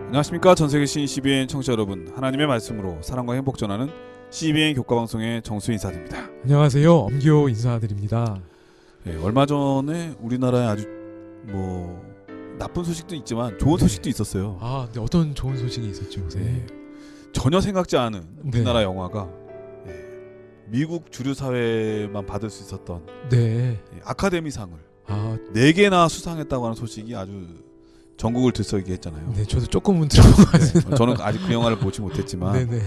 안녕하십니까. 전세계 신 CBN 청취자 여러분, 하나님의 말씀으로 사랑과 행복 전하는 CBN 교과방송의 정수 인사드립니다. 안녕하세요. 엄기호 인사드립니다. 네, 얼마 전에 우리나라에 아주 나쁜 소식도 있지만 좋은 소식도 있었어요. 네, 어떤 좋은 소식이 있었죠, 요새? 네, 전혀 생각지 않은 우리나라 영화가 미국 주류 사회만 받을 수 있었던 아카데미상을 4개나 수상했다고 하는 소식이 아주 전국을 들썩이게 했잖아요. 네, 저도 조금은 들어봤어요. 저는 아직 그 영화를 보지 못했지만, 네네.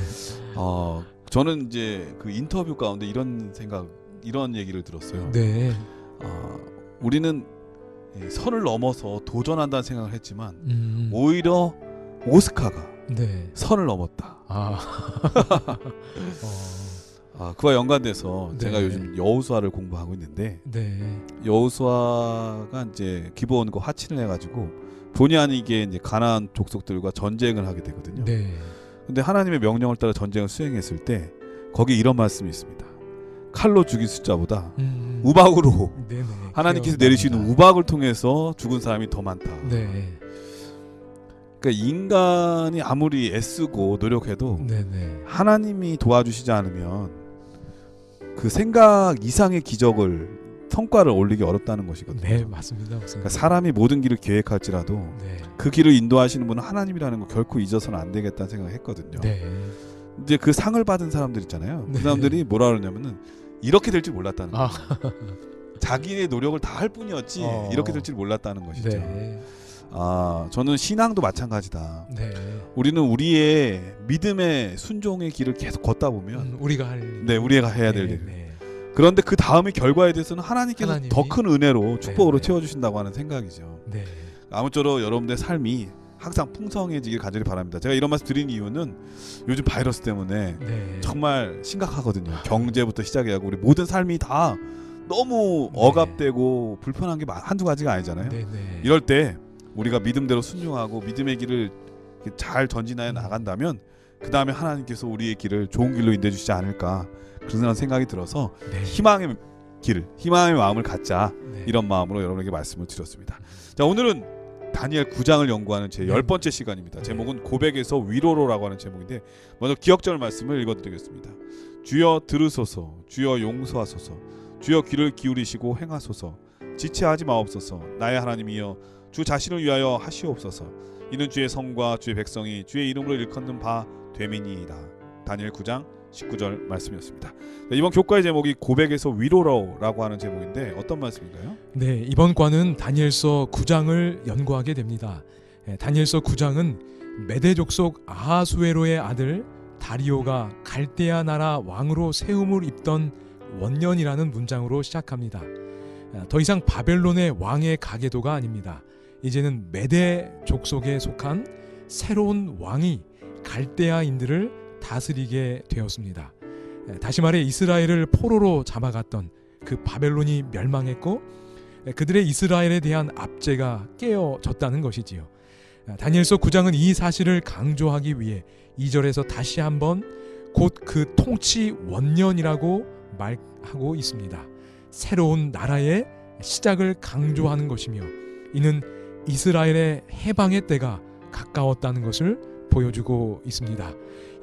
저는 이제 그 인터뷰 가운데 이런 얘기를 들었어요. 네. 우리는 선을 넘어서 도전한다는 생각을 했지만 오히려 오스카가 선을 넘었다. 그와 연관돼서 제가 요즘 여호수아를 공부하고 있는데, 여호수아가 이제 기브온과 화친을 해가지고 본의 아니게 이제 가나안 족속들과 전쟁을 하게 되거든요. 근데 하나님의 명령을 따라 전쟁을 수행했을 때 거기에 이런 말씀이 있습니다. 칼로 죽인 숫자보다 우박으로 하나님께서 내리시는 우박을 통해서 죽은 사람이 더 많다. 그러니까 인간이 아무리 애쓰고 노력해도 하나님이 도와주시지 않으면 그 생각 이상의 기적을 성과를 올리기 어렵다는 것이거든요. 네, 맞습니다. 그러니까 사람이 모든 길을 계획할지라도 그 길을 인도하시는 분은 하나님이라는 거 결코 잊어서는 안 되겠다는 생각을 했거든요. 이제 그 상을 받은 사람들 있잖아요. 그 사람들이 뭐라 그러냐면은 이렇게 될 줄 몰랐다는 거예요. 자기의 노력을 다 할 뿐이었지 이렇게 될 줄 몰랐다는 것이죠. 저는 신앙도 마찬가지다. 우리는 우리의 믿음의 순종의 길을 계속 걷다 보면 우리가 해야 될 일. 그런데 그 다음의 결과에 대해서는 하나님께서 더 큰 은혜로 축복으로 채워주신다고 하는 생각이죠. 아무쪼록 여러분들의 삶이 항상 풍성해지길 간절히 바랍니다. 제가 이런 말씀 드린 이유는 요즘 바이러스 때문에 정말 심각하거든요. 경제부터 시작해가고 우리 모든 삶이 다 너무 억압되고 불편한 게 한두 가지가 아니잖아요. 이럴 때 우리가 믿음대로 순종하고 믿음의 길을 잘 전진하여 나간다면 그 다음에 하나님께서 우리의 길을 좋은 길로 인도해 주시지 않을까, 그런 생각이 들어서 희망의 마음을 갖자, 이런 마음으로 여러분에게 말씀을 드렸습니다. 자, 오늘은 다니엘 9장을 연구하는 제 10번째 시간입니다. 제목은 고백에서 위로로라고 하는 제목인데, 먼저 기억절 말씀을 읽어드리겠습니다. 주여 들으소서, 주여 용서하소서, 주여 귀를 기울이시고 행하소서, 지체하지 마옵소서. 나의 하나님이여, 주 자신을 위하여 하시옵소서. 이는 주의 성과 주의 백성이 주의 이름으로 일컫는 바 됨이니이다. 다니엘 9장 19절 말씀이었습니다. 이번 교과의 제목이 고백에서 위로로라고 하는 제목인데 어떤 말씀인가요? 네, 이번 과는 다니엘서 9장을 연구하게 됩니다. 다니엘서 9장은 메대 족속 아하수에로의 아들 다리오가 갈대아 나라 왕으로 세움을 입던 원년이라는 문장으로 시작합니다. 더 이상 바벨론의 왕의 가계도가 아닙니다. 이제는 메대 족속에 속한 새로운 왕이 갈대아인들을 다스리게 되었습니다. 다시 말해 이스라엘을 포로로 잡아갔던 그 바벨론이 멸망했고 그들의 이스라엘에 대한 압제가 깨어졌다는 것이지요. 다니엘서 9장은 이 사실을 강조하기 위해 2절에서 다시 한번 곧 그 통치 원년이라고 말하고 있습니다. 새로운 나라의 시작을 강조하는 것이며 이는 이스라엘의 해방의 때가 가까웠다는 것을 보여주고 있습니다.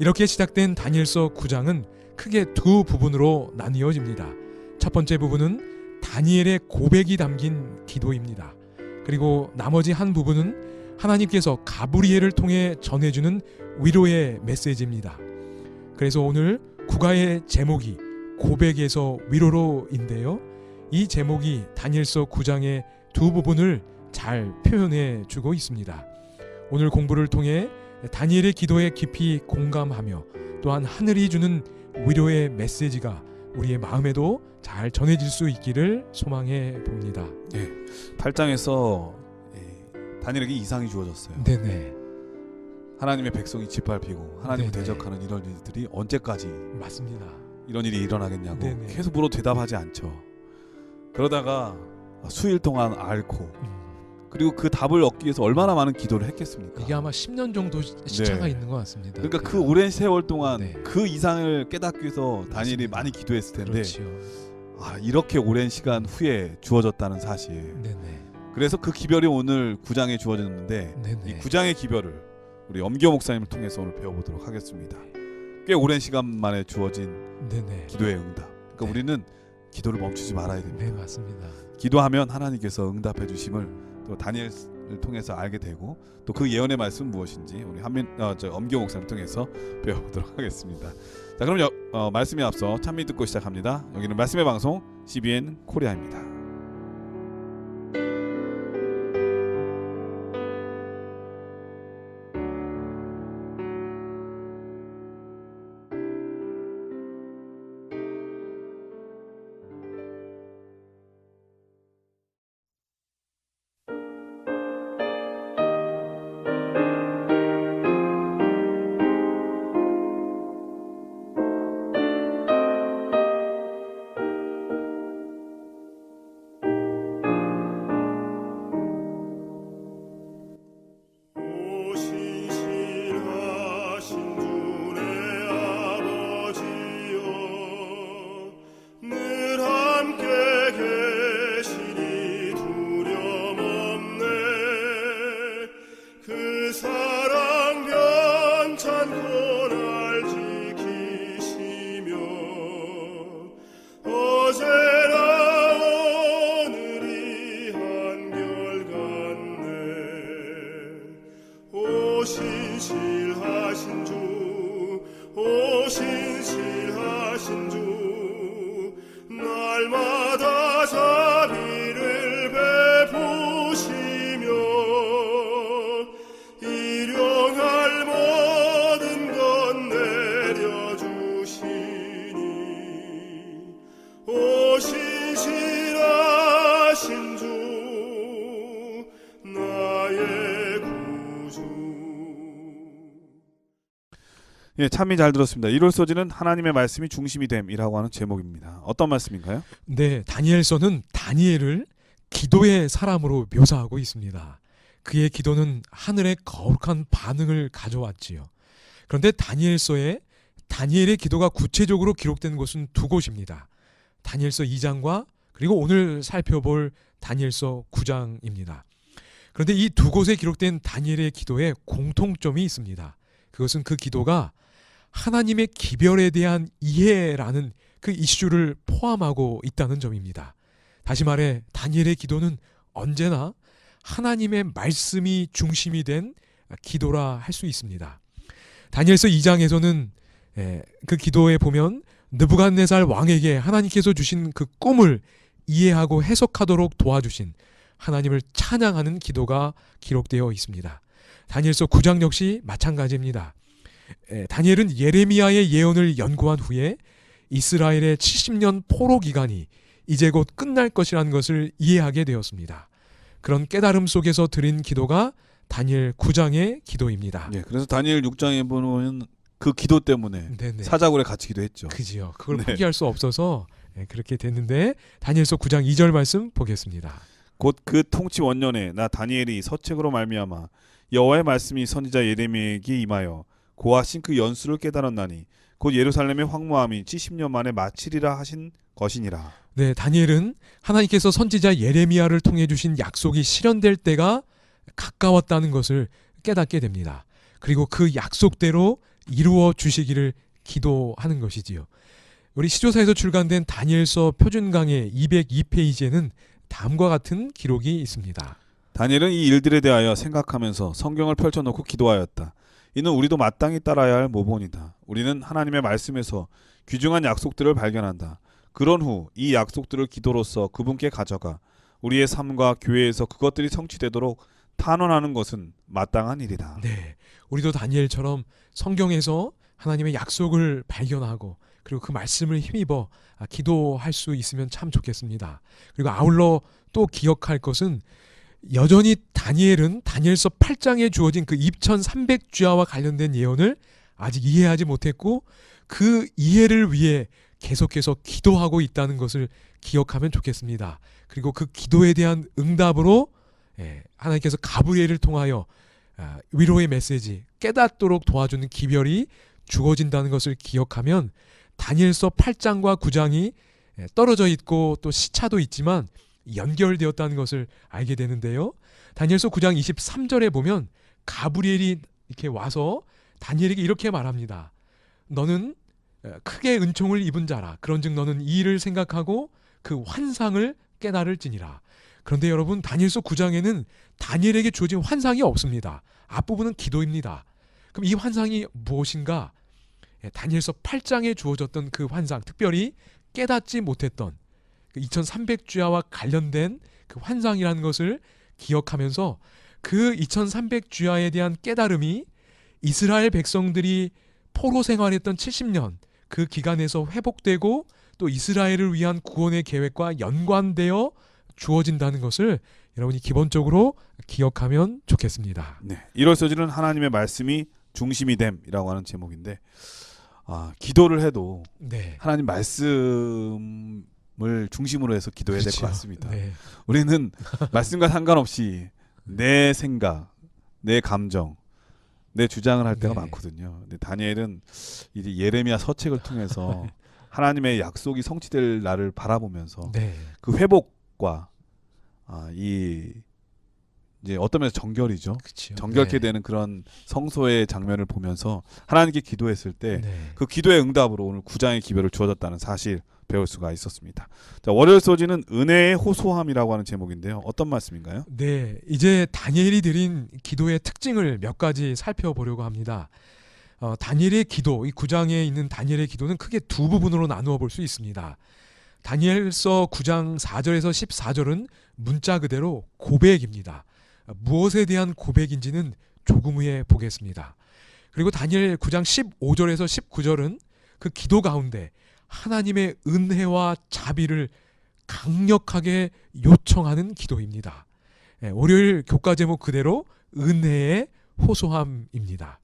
이렇게 시작된 다니엘서 9장은 크게 두 부분으로 나뉘어집니다. 첫 번째 부분은 다니엘의 고백이 담긴 기도입니다. 그리고 나머지 한 부분은 하나님께서 가브리엘을 통해 전해주는 위로의 메시지입니다. 그래서 오늘 국가의 제목이 고백에서 위로로인데요. 이 제목이 다니엘서 9장의 두 부분을 잘 표현해 주고 있습니다. 오늘 공부를 통해 다니엘의 기도에 깊이 공감하며 또한 하늘이 주는 위로의 메시지가 우리의 마음에도 잘 전해질 수 있기를 소망해 봅니다. 8장에서 다니엘에게 이상이 주어졌어요. 하나님의 백성이 짓밟히고 하나님을 대적하는 이런 일들이 언제까지 맞습니다. 이런 일이 일어나겠냐고 계속 물어 대답하지 않죠. 그러다가 수일 동안 앓고 그리고 그 답을 얻기 위해서 얼마나 많은 기도를 했겠습니까? 이게 아마 10년 정도 시차가 있는 것 같습니다. 그러니까 그 오랜 세월 동안 그 이상을 깨닫기 위해서 다니엘이 많이 기도했을 텐데 이렇게 오랜 시간 후에 주어졌다는 사실. 그래서 그 기별이 오늘 9장에 주어졌는데 이 9장의 기별을 우리 엄기호 목사님을 통해서 오늘 배워보도록 하겠습니다. 꽤 오랜 시간 만에 주어진 기도의 응답. 그러니까 우리는 기도를 멈추지 말아야 됩니다. 네, 맞습니다. 기도하면 하나님께서 응답해 주심을 또 다니엘을 통해서 알게 되고 또 그 예언의 말씀은 무엇인지 우리 엄기호 목사님 통해서 배워보도록 하겠습니다. 자, 그럼 말씀에 앞서 찬미 듣고 시작합니다. 여기는 말씀의 방송 CBN 코리아입니다. 예, 참이 잘 들었습니다. 1월 소지는 하나님의 말씀이 중심이 됨이라고 하는 제목입니다. 어떤 말씀인가요? 네, 다니엘서는 다니엘을 기도의 사람으로 묘사하고 있습니다. 그의 기도는 하늘의 거룩한 반응을 가져왔지요. 그런데 다니엘서에 다니엘의 기도가 구체적으로 기록된 곳은 두 곳입니다. 다니엘서 2장과 그리고 오늘 살펴볼 다니엘서 9장입니다. 그런데 이 두 곳에 기록된 다니엘의 기도에 공통점이 있습니다. 그것은 그 기도가 하나님의 기별에 대한 이해라는 그 이슈를 포함하고 있다는 점입니다. 다시 말해 다니엘의 기도는 언제나 하나님의 말씀이 중심이 된 기도라 할 수 있습니다. 다니엘서 2장에서는 그 기도에 보면 느부갓네살 왕에게 하나님께서 주신 그 꿈을 이해하고 해석하도록 도와주신 하나님을 찬양하는 기도가 기록되어 있습니다. 다니엘서 9장 역시 마찬가지입니다. 다니엘은 예레미야의 예언을 연구한 후에 이스라엘의 70년 포로 기간이 이제 곧 끝날 것이라는 것을 이해하게 되었습니다. 그런 깨달음 속에서 드린 기도가 다니엘 9장의 기도입니다. 네, 그래서 다니엘 6장에 보면 그 기도 때문에 사자굴에 갇히기도 했죠. 그지요. 그걸 포기할 수 없어서 그렇게 됐는데 다니엘서 9장 2절 말씀 보겠습니다. 곧 그 통치 원년에 나 다니엘이 서책으로 말미암아 여호와의 말씀이 선지자 예레미야에게 임하여 고하신 그 연수를 깨달았나니 곧 예루살렘의 황무함이 70년 만에 마치리라 하신 것이니라. 네, 다니엘은 하나님께서 선지자 예레미야를 통해 주신 약속이 실현될 때가 가까웠다는 것을 깨닫게 됩니다. 그리고 그 약속대로 이루어 주시기를 기도하는 것이지요. 우리 시조사에서 출간된 다니엘서 표준강의 202페이지에는 다음과 같은 기록이 있습니다. 다니엘은 이 일들에 대하여 생각하면서 성경을 펼쳐놓고 기도하였다. 이는 우리도 마땅히 따라야 할 모본이다. 우리는 하나님의 말씀에서 귀중한 약속들을 발견한다. 그런 후 이 약속들을 기도로서 그분께 가져가 우리의 삶과 교회에서 그것들이 성취되도록 탄원하는 것은 마땅한 일이다. 네, 우리도 다니엘처럼 성경에서 하나님의 약속을 발견하고 그리고 그 말씀을 힘입어 기도할 수 있으면 참 좋겠습니다. 그리고 아울러 또 기억할 것은 여전히 다니엘은 다니엘서 8장에 주어진 그 2300주야와 관련된 예언을 아직 이해하지 못했고 그 이해를 위해 계속해서 기도하고 있다는 것을 기억하면 좋겠습니다. 그리고 그 기도에 대한 응답으로 하나님께서 가브리엘을 통하여 위로의 메시지, 깨닫도록 도와주는 기별이 주어진다는 것을 기억하면 다니엘서 8장과 9장이 떨어져 있고 또 시차도 있지만 연결되었다는 것을 알게 되는데요. 다니엘서 9장 23절에 보면 가브리엘이 이렇게 와서 다니엘에게 이렇게 말합니다. 너는 크게 은총을 입은 자라. 그런즉 너는 이 일을 생각하고 그 환상을 깨달을지니라. 그런데 여러분, 다니엘서 9장에는 다니엘에게 주어진 환상이 없습니다. 앞부분은 기도입니다. 그럼 이 환상이 무엇인가? 다니엘서 8장에 주어졌던 그 환상, 특별히 깨닫지 못했던 2300주야와 관련된 그 환상이라는 것을 기억하면서 그 2300주야에 대한 깨달음이 이스라엘 백성들이 포로 생활했던 70년 그 기간에서 회복되고 또 이스라엘을 위한 구원의 계획과 연관되어 주어진다는 것을 여러분이 기본적으로 기억하면 좋겠습니다. 네, 1월 서지는 하나님의 말씀이 중심이 됨이라고 하는 제목인데, 기도를 해도 네. 하나님 말씀을 중심으로 해서 기도해야 될 것 그렇죠. 같습니다. 네. 우리는 말씀과 상관없이 내 생각, 내 감정, 내 주장을 할 때가 네. 많거든요. 근데 다니엘은 이제 예레미야 서책을 통해서 하나님의 약속이 성취될 날을 바라보면서 네. 그 회복과 이 이제 어떤 면에서 정결이죠. 그렇죠. 정결케 네. 되는 그런 성소의 장면을 보면서 하나님께 기도했을 때 그 네. 기도의 응답으로 오늘 9장의 기별을 주어졌다는 사실 배울 수가 있었습니다. 자, 월요일 소지는 은혜의 호소함이라고 하는 제목인데요. 어떤 말씀인가요? 네, 이제 다니엘이 드린 기도의 특징을 몇 가지 살펴보려고 합니다. 다니엘의 기도, 이 9장에 있는 다니엘의 기도는 크게 두 부분으로 나누어 볼 수 있습니다. 다니엘서 9장 4절에서 14절은 문자 그대로 고백입니다. 무엇에 대한 고백인지는 조금 후에 보겠습니다. 그리고 다니엘 9장 15절에서 19절은 그 기도 가운데 하나님의 은혜와 자비를 강력하게 요청하는 기도입니다. 월요일 교과 제목 그대로 은혜의 호소함입니다.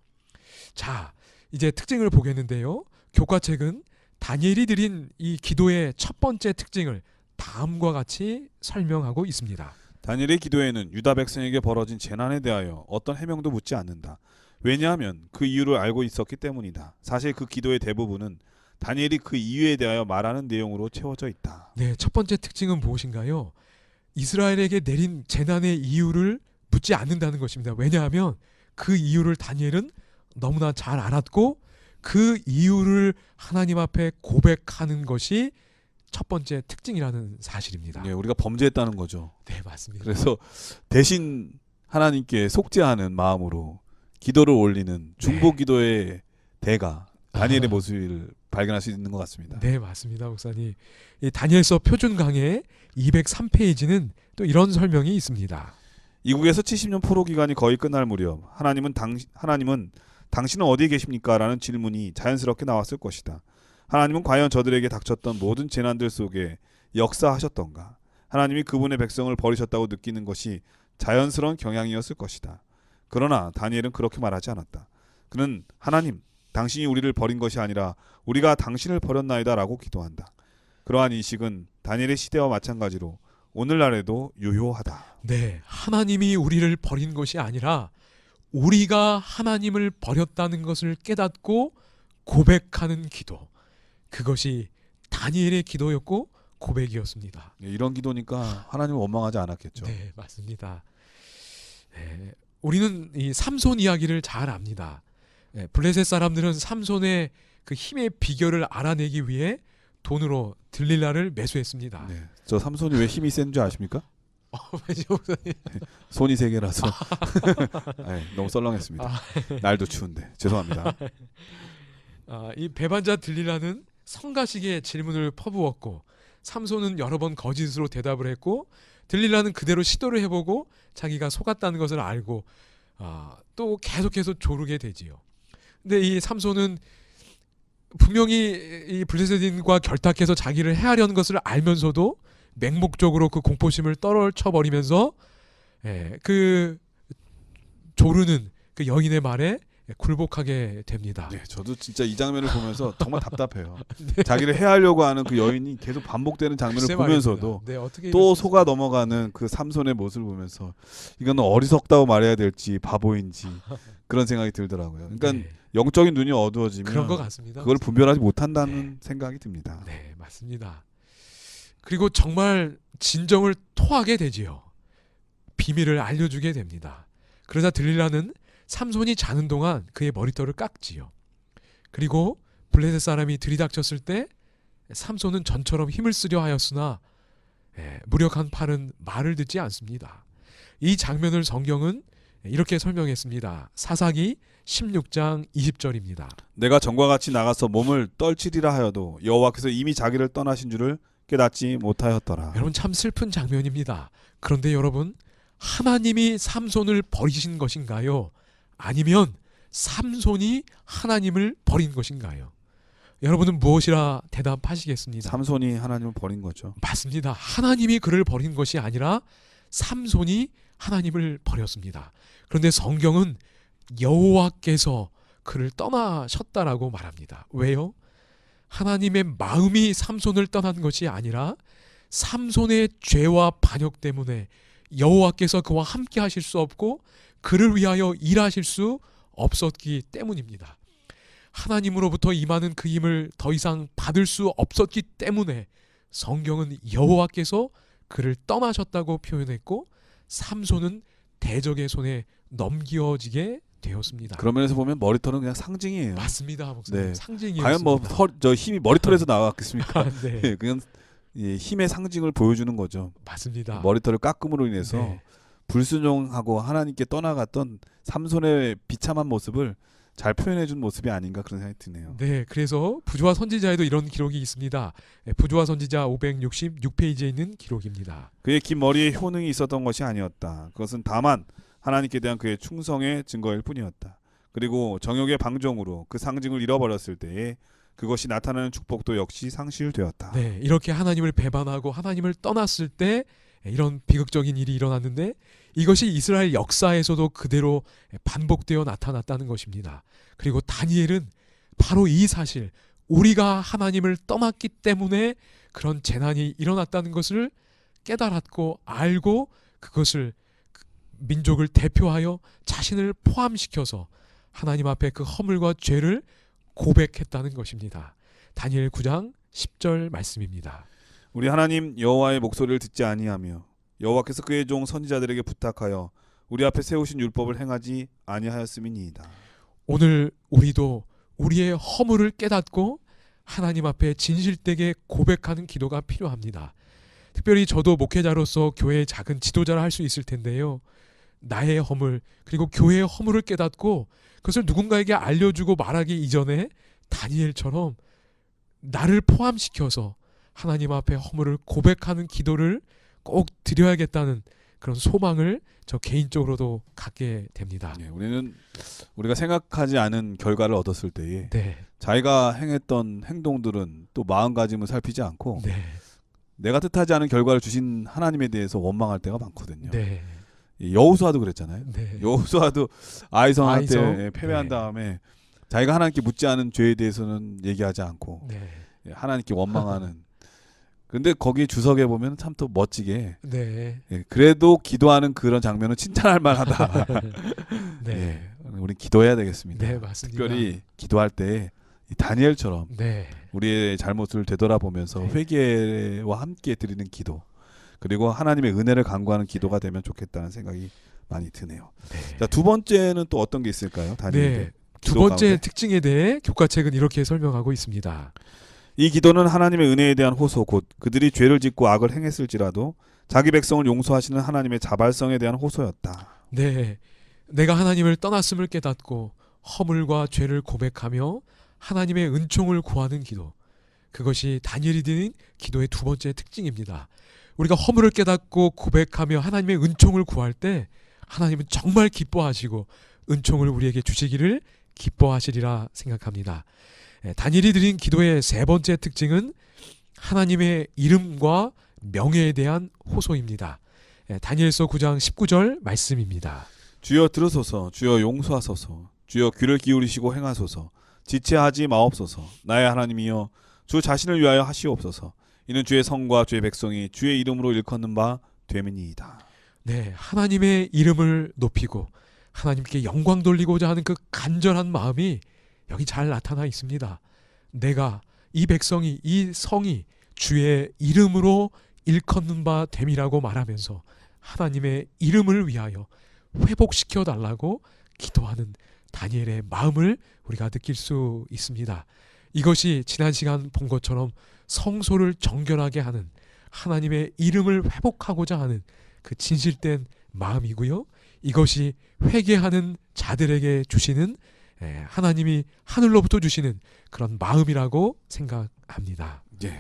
자, 이제 특징을 보겠는데요. 교과책은 다니엘이 드린 이 기도의 첫 번째 특징을 다음과 같이 설명하고 있습니다. 다니엘의 기도에는 유다 백성에게 벌어진 재난에 대하여 어떤 해명도 묻지 않는다. 왜냐하면 그 이유를 알고 있었기 때문이다. 사실 그 기도의 대부분은 다니엘이 그 이유에 대하여 말하는 내용으로 채워져 있다. 네, 첫 번째 특징은 무엇인가요? 이스라엘에게 내린 재난의 이유를 묻지 않는다는 것입니다. 왜냐하면 그 이유를 다니엘은 너무나 잘 알았고 그 이유를 하나님 앞에 고백하는 것이 첫 번째 특징이라는 사실입니다. 네, 우리가 범죄했다는 거죠. 네, 맞습니다. 그래서 대신 하나님께 속죄하는 마음으로 기도를 올리는 중보 기도의 대가 다니엘의 모습을 발견할 수 있는 것 같습니다. 네, 맞습니다, 목사님. 이 다니엘서 표준 강의 203페이지는 또 이런 설명이 있습니다. 이국에서 70년 포로 기간이 거의 끝날 무렵 하나님은 당신은 어디에 계십니까? 라는 질문이 자연스럽게 나왔을 것이다. 하나님은 과연 저들에게 닥쳤던 모든 재난들 속에 역사하셨던가? 하나님이 그분의 백성을 버리셨다고 느끼는 것이 자연스러운 경향이었을 것이다. 그러나 다니엘은 그렇게 말하지 않았다. 그는 하나님, 당신이 우리를 버린 것이 아니라 우리가 당신을 버렸나이다 라고 기도한다. 그러한 인식은 다니엘의 시대와 마찬가지로 오늘날에도 유효하다. 네, 하나님이 우리를 버린 것이 아니라 우리가 하나님을 버렸다는 것을 깨닫고 고백하는 기도. 그것이 다니엘의 기도였고 고백이었습니다. 네, 이런 기도니까 하나님을 원망하지 않았겠죠. 네, 맞습니다. 네, 우리는 이 삼손 이야기를 잘 압니다. 네, 블레셋 사람들은 삼손의 그 힘의 비결을 알아내기 위해 돈으로 들릴라를 매수했습니다. 네, 저 삼손이 왜 힘이 센 줄 아십니까? 왜죠, 목사님? 손이 세 개라서 네, 너무 썰렁했습니다. 날도 추운데 죄송합니다. 이 배반자 들릴라는 성가시게 질문을 퍼부었고 삼손은 여러 번 거짓으로 대답을 했고 들릴라는 그대로 시도를 해보고 자기가 속았다는 것을 알고 또 계속해서 조르게 되지요. 근데 이 삼손은 분명히 이 블레셋인과 결탁해서 자기를 해하려는 것을 알면서도 맹목적으로 그 공포심을 떨쳐버리면서 그 조르는 그 여인의 말에 굴복하게 됩니다. 네, 저도 진짜 이 장면을 보면서 정말 답답해요. 네. 자기를 해하려고 하는 그 여인이 계속 반복되는 장면을 보면서도 네, 어떻게 또 속아 넘어가는 그 삼손의 모습을 보면서 이건 어리석다고 말해야 될지 바보인지 그런 생각이 들더라고요. 그러니까 네. 영적인 눈이 어두워지면 그런 것 같습니다. 그걸 분별하지 못한다는 생각이 듭니다. 네, 맞습니다. 그리고 정말 진정을 토하게 되지요. 비밀을 알려주게 됩니다. 그러자 들릴라는 삼손이 자는 동안 그의 머리털을 깎지요. 그리고 블레셋 사람이 들이닥쳤을 때 삼손은 전처럼 힘을 쓰려 하였으나 무력한 팔은 말을 듣지 않습니다. 이 장면을 성경은 이렇게 설명했습니다. 사사기 16장 20절입니다. 내가 전과 같이 나가서 몸을 떨치리라 하여도 여호와께서 이미 자기를 떠나신 줄을 깨닫지 못하였더라. 여러분, 참 슬픈 장면입니다. 그런데 여러분, 하나님이 삼손을 버리신 것인가요? 아니면 삼손이 하나님을 버린 것인가요? 여러분은 무엇이라 대답하시겠습니다? 삼손이 하나님을 버린 거죠. 맞습니다. 하나님이 그를 버린 것이 아니라 삼손이 하나님을 버렸습니다. 그런데 성경은 여호와께서 그를 떠나셨다라고 말합니다. 왜요? 하나님의 마음이 삼손을 떠난 것이 아니라 삼손의 죄와 반역 때문에 여호와께서 그와 함께 하실 수 없고 그를 위하여 일하실 수 없었기 때문입니다. 하나님으로부터 임하는 그 힘을 더 이상 받을 수 없었기 때문에 성경은 여호와께서 그를 떠나셨다고 표현했고 삼손은 대적의 손에 넘겨지게 되었습니다. 그런 면에서 보면 머리털은 그냥 상징이에요. 맞습니다, 목사님. 네. 상징이었습니다. 과연 뭐 저 힘이 머리털에서 나왔겠습니까? 네. 그냥 힘의 상징을 보여주는 거죠. 맞습니다. 머리털을 깎음으로 인해서 네. 불순종하고 하나님께 떠나갔던 삼손의 비참한 모습을 잘 표현해준 모습이 아닌가 그런 생각이 드네요. 네, 그래서 부조와 선지자에도 이런 기록이 있습니다. 부조와 선지자 566페이지에 있는 기록입니다. 그의 긴 머리에 효능이 있었던 것이 아니었다. 그것은 다만 하나님께 대한 그의 충성의 증거일 뿐이었다. 그리고 정욕의 방종으로 그 상징을 잃어버렸을 때에 그것이 나타나는 축복도 역시 상실되었다. 네, 이렇게 하나님을 배반하고 하나님을 떠났을 때 이런 비극적인 일이 일어났는데 이것이 이스라엘 역사에서도 그대로 반복되어 나타났다는 것입니다. 그리고 다니엘은 바로 이 사실, 우리가 하나님을 떠났기 때문에 그런 재난이 일어났다는 것을 깨달았고 알고 그것을 민족을 대표하여 자신을 포함시켜서 하나님 앞에 그 허물과 죄를 고백했다는 것입니다. 다니엘 9장 10절 말씀입니다. 우리 하나님 여호와의 목소리를 듣지 아니하며 여호와께서 그의 종 선지자들에게 부탁하여 우리 앞에 세우신 율법을 행하지 아니하였음이니이다. 오늘 우리도 우리의 허물을 깨닫고 하나님 앞에 진실되게 고백하는 기도가 필요합니다. 특별히 저도 목회자로서 교회의 작은 지도자를 할 수 있을 텐데요. 나의 허물 그리고 교회의 허물을 깨닫고 그것을 누군가에게 알려주고 말하기 이전에 다니엘처럼 나를 포함시켜서 하나님 앞에 허물을 고백하는 기도를 꼭 드려야겠다는 그런 소망을 저 개인적으로도 갖게 됩니다. 네, 우리가 생각하지 않은 결과를 얻었을 때에 네. 자기가 행했던 행동들은 또 마음가짐을 살피지 않고 네. 내가 뜻하지 않은 결과를 주신 하나님에 대해서 원망할 때가 많거든요. 네. 여호수아도 그랬잖아요. 네. 여호수아도 아이성한테 아이성. 패배한 네. 다음에 자기가 하나님께 묻지 않은 죄에 대해서는 얘기하지 않고 네. 하나님께 원망하는. 근데 거기 주석에 보면 참 또 멋지게 네. 그래도 기도하는 그런 장면은 칭찬할 만하다. 네. 우리 기도해야 되겠습니다. 네, 맞습니다. 특별히 기도할 때 이 다니엘처럼 네. 우리의 잘못을 되돌아보면서 네. 회개와 함께 드리는 기도 그리고 하나님의 은혜를 간구하는 기도가 되면 좋겠다는 생각이 많이 드네요. 네. 자, 두 번째는 또 어떤 게 있을까요? 다니엘의 네. 두 기도 번째 가운데? 특징에 대해 교과책은 이렇게 설명하고 있습니다. 이 기도는 하나님의 은혜에 대한 호소 곧 그들이 죄를 짓고 악을 행했을지라도 자기 백성을 용서하시는 하나님의 자발성에 대한 호소였다. 네. 내가 하나님을 떠났음을 깨닫고 허물과 죄를 고백하며 하나님의 은총을 구하는 기도. 그것이 다니엘이 드린 기도의 두 번째 특징입니다. 우리가 허물을 깨닫고 고백하며 하나님의 은총을 구할 때 하나님은 정말 기뻐하시고 은총을 우리에게 주시기를 기뻐하시리라 생각합니다. 다니엘이 드린 기도의 세 번째 특징은 하나님의 이름과 명예에 대한 호소입니다. 다니엘서 9장 19절 말씀입니다. 주여 들으소서 주여 용서하소서 주여 귀를 기울이시고 행하소서 지체하지 마옵소서 나의 하나님이여 주 자신을 위하여 하시옵소서 이는 주의 성과 주의 백성이 주의 이름으로 일컫는 바 됨이니이다. 네, 하나님의 이름을 높이고 하나님께 영광 돌리고자 하는 그 간절한 마음이 여기 잘 나타나 있습니다. 내가 이 백성이 이 성이 주의 이름으로 일컫는 바 됨이라고 말하면서 하나님의 이름을 위하여 회복시켜 달라고 기도하는 다니엘의 마음을 우리가 느낄 수 있습니다. 이것이 지난 시간 본 것처럼 성소를 정결하게 하는, 하나님의 이름을 회복하고자 하는 그 진실된 마음이고요. 이것이 회개하는 자들에게 주시는, 하나님이 하늘로부터 주시는 그런 마음이라고 생각합니다. 예.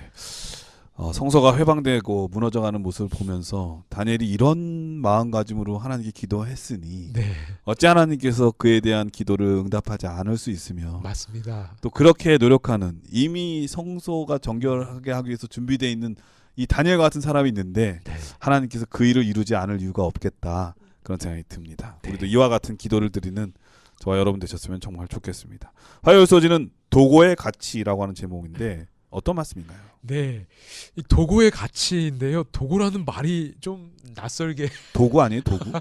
성소가 회방되고 무너져가는 모습을 보면서 다니엘이 이런 마음가짐으로 하나님께 기도했으니 네, 어찌 하나님께서 그에 대한 기도를 응답하지 않을 수 있으며, 맞습니다. 또 그렇게 노력하는, 이미 성소가 정결하게 하기 위해서 준비되어 있는 이 다니엘 같은 사람이 있는데 네, 하나님께서 그 일을 이루지 않을 이유가 없겠다, 그런 생각이 듭니다. 네. 우리도 이와 같은 기도를 드리는 저와 여러분 되셨으면 정말 좋겠습니다. 화요일 소지는 도고의 가치라고 하는 제목인데 어떤 말씀인가요? 네, 이 도고의 가치인데요. 도고라는 말이 좀 낯설게. 도구 아니에요? 도구?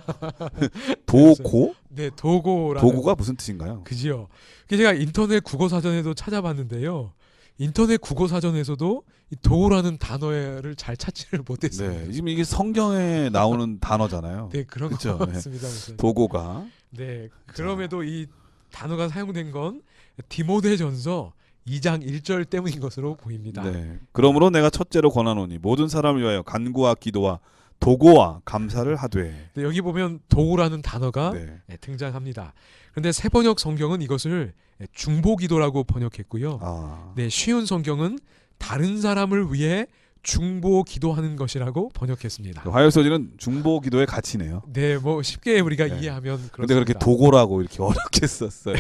도고? 네, 도고라는. 도구가 무슨 뜻인가요? 그지요. 제가 인터넷 국어 사전에도 찾아봤는데요. 인터넷 국어 사전에서도 이 도고라는 단어를 잘 찾지를 못했습니다. 네, 지금 이게 성경에 나오는 단어잖아요. 네, 그런 그쵸? 것 네. 같습니다. 목사님. 도고가. 네, 그럼에도 이 단어가 사용된 건 디모데전서 2장 1절 때문인 것으로 보입니다. 네. 그러므로 내가 첫째로 권하노니 모든 사람을 위하여 간구와 기도와 도고와 감사를 하되. 네, 여기 보면 도고라는 단어가 네. 등장합니다. 그런데 새번역 성경은 이것을 중보기도라고 번역했고요. 아. 네, 쉬운 성경은 다른 사람을 위해 중보기도하는 것이라고 번역했습니다. 화요일 소지는 중보 기도의 가치네요. 네, 뭐 쉽게 우리가 네. 이해하면 그렇습니다. 근데 그렇게 도고라고 이렇게 어렵게 썼어요.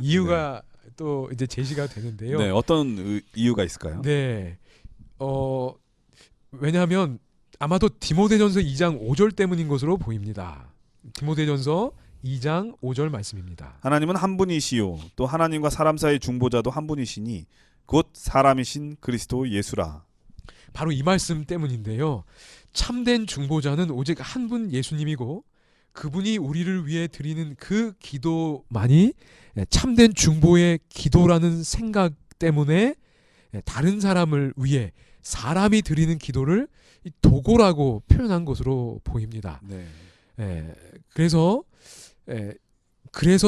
이유가 또 이제 제시가 되는데요. 네, 어떤 이유가 있을까요? 네, 왜냐하면 아마도 디모데전서 2장 5절 때문인 것으로 보입니다. 디모데전서 2장 5절 말씀입니다. 하나님은 한 분이시요 또 하나님과 사람 사이 중보자도 한 분이시니 곧 사람이신 그리스도 예수라. 바로 이 말씀 때문인데요. 참된 중보자는 오직 한 분 예수님이고 그분이 우리를 위해 드리는 그 기도만이 참된 중보의 기도라는 생각 때문에 다른 사람을 위해 사람이 드리는 기도를 도고라고 표현한 것으로 보입니다. 네. 그래서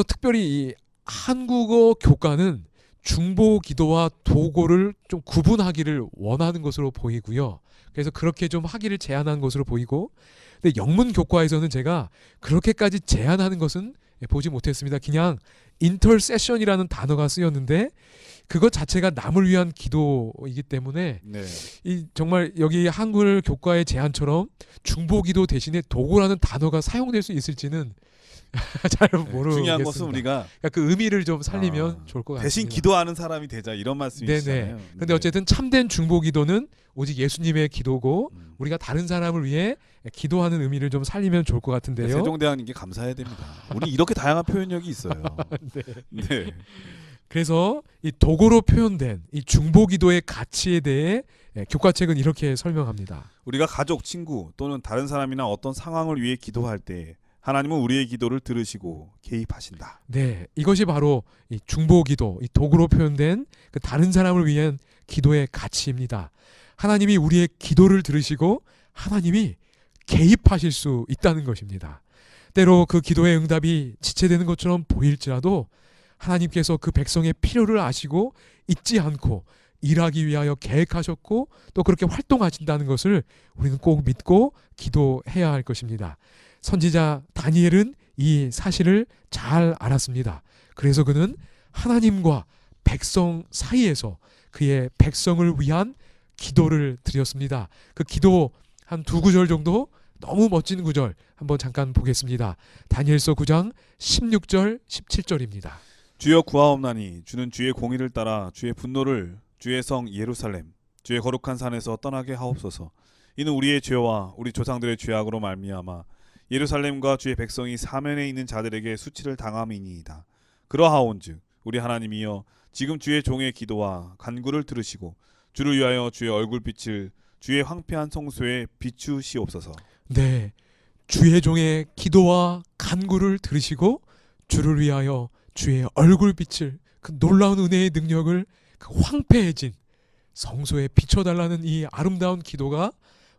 특별히 이 한국어 교과는 중보 기도와 도고를 좀 구분하기를 원하는 것으로 보이고요. 그래서 그렇게 좀 하기를 제안한 것으로 보이고, 근데 영문 교과에서는 제가 그렇게까지 제안하는 것은 보지 못했습니다. 그냥 인터세션이라는 단어가 쓰였는데 그것 자체가 남을 위한 기도이기 때문에 네. 이 정말 여기 한글 교과의 제안처럼 중보기도 대신에 도고라는 단어가 사용될 수 있을지는 잘 모르겠습니다. 중요한 것은 우리가 그러니까 그 의미를 좀 살리면 좋을 것 같습니다. 대신 기도하는 사람이 되자, 이런 말씀이시잖아요. 네네. 근데 어쨌든 참된 중보기도는 오직 예수님의 기도고 우리가 다른 사람을 위해 기도하는 의미를 좀 살리면 좋을 것 같은데요. 세종대왕님께 감사해야 됩니다. 우리 이렇게 다양한 표현력이 있어요. 네. 네. 그래서 이 도고로 표현된 이 중보기도의 가치에 대해 교과책은 이렇게 설명합니다. 우리가 가족, 친구 또는 다른 사람이나 어떤 상황을 위해 기도할 때 하나님은 우리의 기도를 들으시고 개입하신다. 네, 이것이 바로 이 중보기도, 이 도구로 표현된 그 다른 사람을 위한 기도의 가치입니다. 하나님이 우리의 기도를 들으시고 하나님이 개입하실 수 있다는 것입니다. 때로 그 기도의 응답이 지체되는 것처럼 보일지라도 하나님께서 그 백성의 필요를 아시고 잊지 않고 일하기 위하여 계획하셨고 또 그렇게 활동하신다는 것을 우리는 꼭 믿고 기도해야 할 것입니다. 선지자 다니엘은 이 사실을 잘 알았습니다. 그래서 그는 하나님과 백성 사이에서 그의 백성을 위한 기도를 드렸습니다. 그 기도 한 두 구절 정도, 너무 멋진 구절 한번 잠깐 보겠습니다. 다니엘서 9장 16절 17절입니다. 주여 구하옵나니 주는 주의 공의를 따라 주의 분노를 주의 성 예루살렘 주의 거룩한 산에서 떠나게 하옵소서. 이는 우리의 죄와 우리 조상들의 죄악으로 말미암아 예루살렘과 주의 백성이 사면에 있는 자들에게 수치를 당함이니이다. 그러하온즉 우리 하나님이여 지금 주의 종의 기도와 간구를 들으시고 주를 위하여 주의 얼굴빛을 주의 황폐한 성소에 비추시옵소서. 네, 주의 종의 기도와 간구를 들으시고 주를 위하여 주의 얼굴빛을, 그 놀라운 은혜의 능력을 그 황폐해진 성소에 비춰달라는 이 아름다운 기도가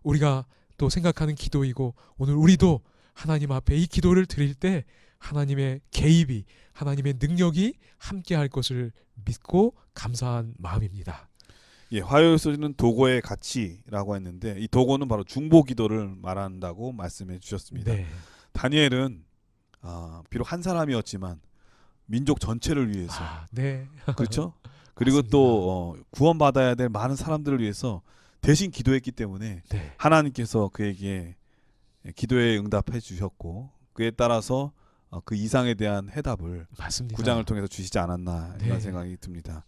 우리가 또 생각하는 기도이고, 오늘 우리도 하나님 앞에 이 기도를 드릴 때 하나님의 개입이, 하나님의 능력이 함께할 것을 믿고 감사한 마음입니다. 예, 화요일 소리는 도고의 가치라고 했는데 이 도고는 바로 중보기도를 말한다고 말씀해 주셨습니다. 네. 다니엘은 비록 한 사람이었지만 민족 전체를 위해서 네. 그렇죠? 그리고 맞습니다. 또 구원받아야 될 많은 사람들을 위해서 대신 기도했기 때문에 네. 하나님께서 그에게 기도에 응답해 주셨고 그에 따라서 그 이상에 대한 해답을 맞습니다. 구장을 통해서 주시지 않았나 이런 네. 생각이 듭니다.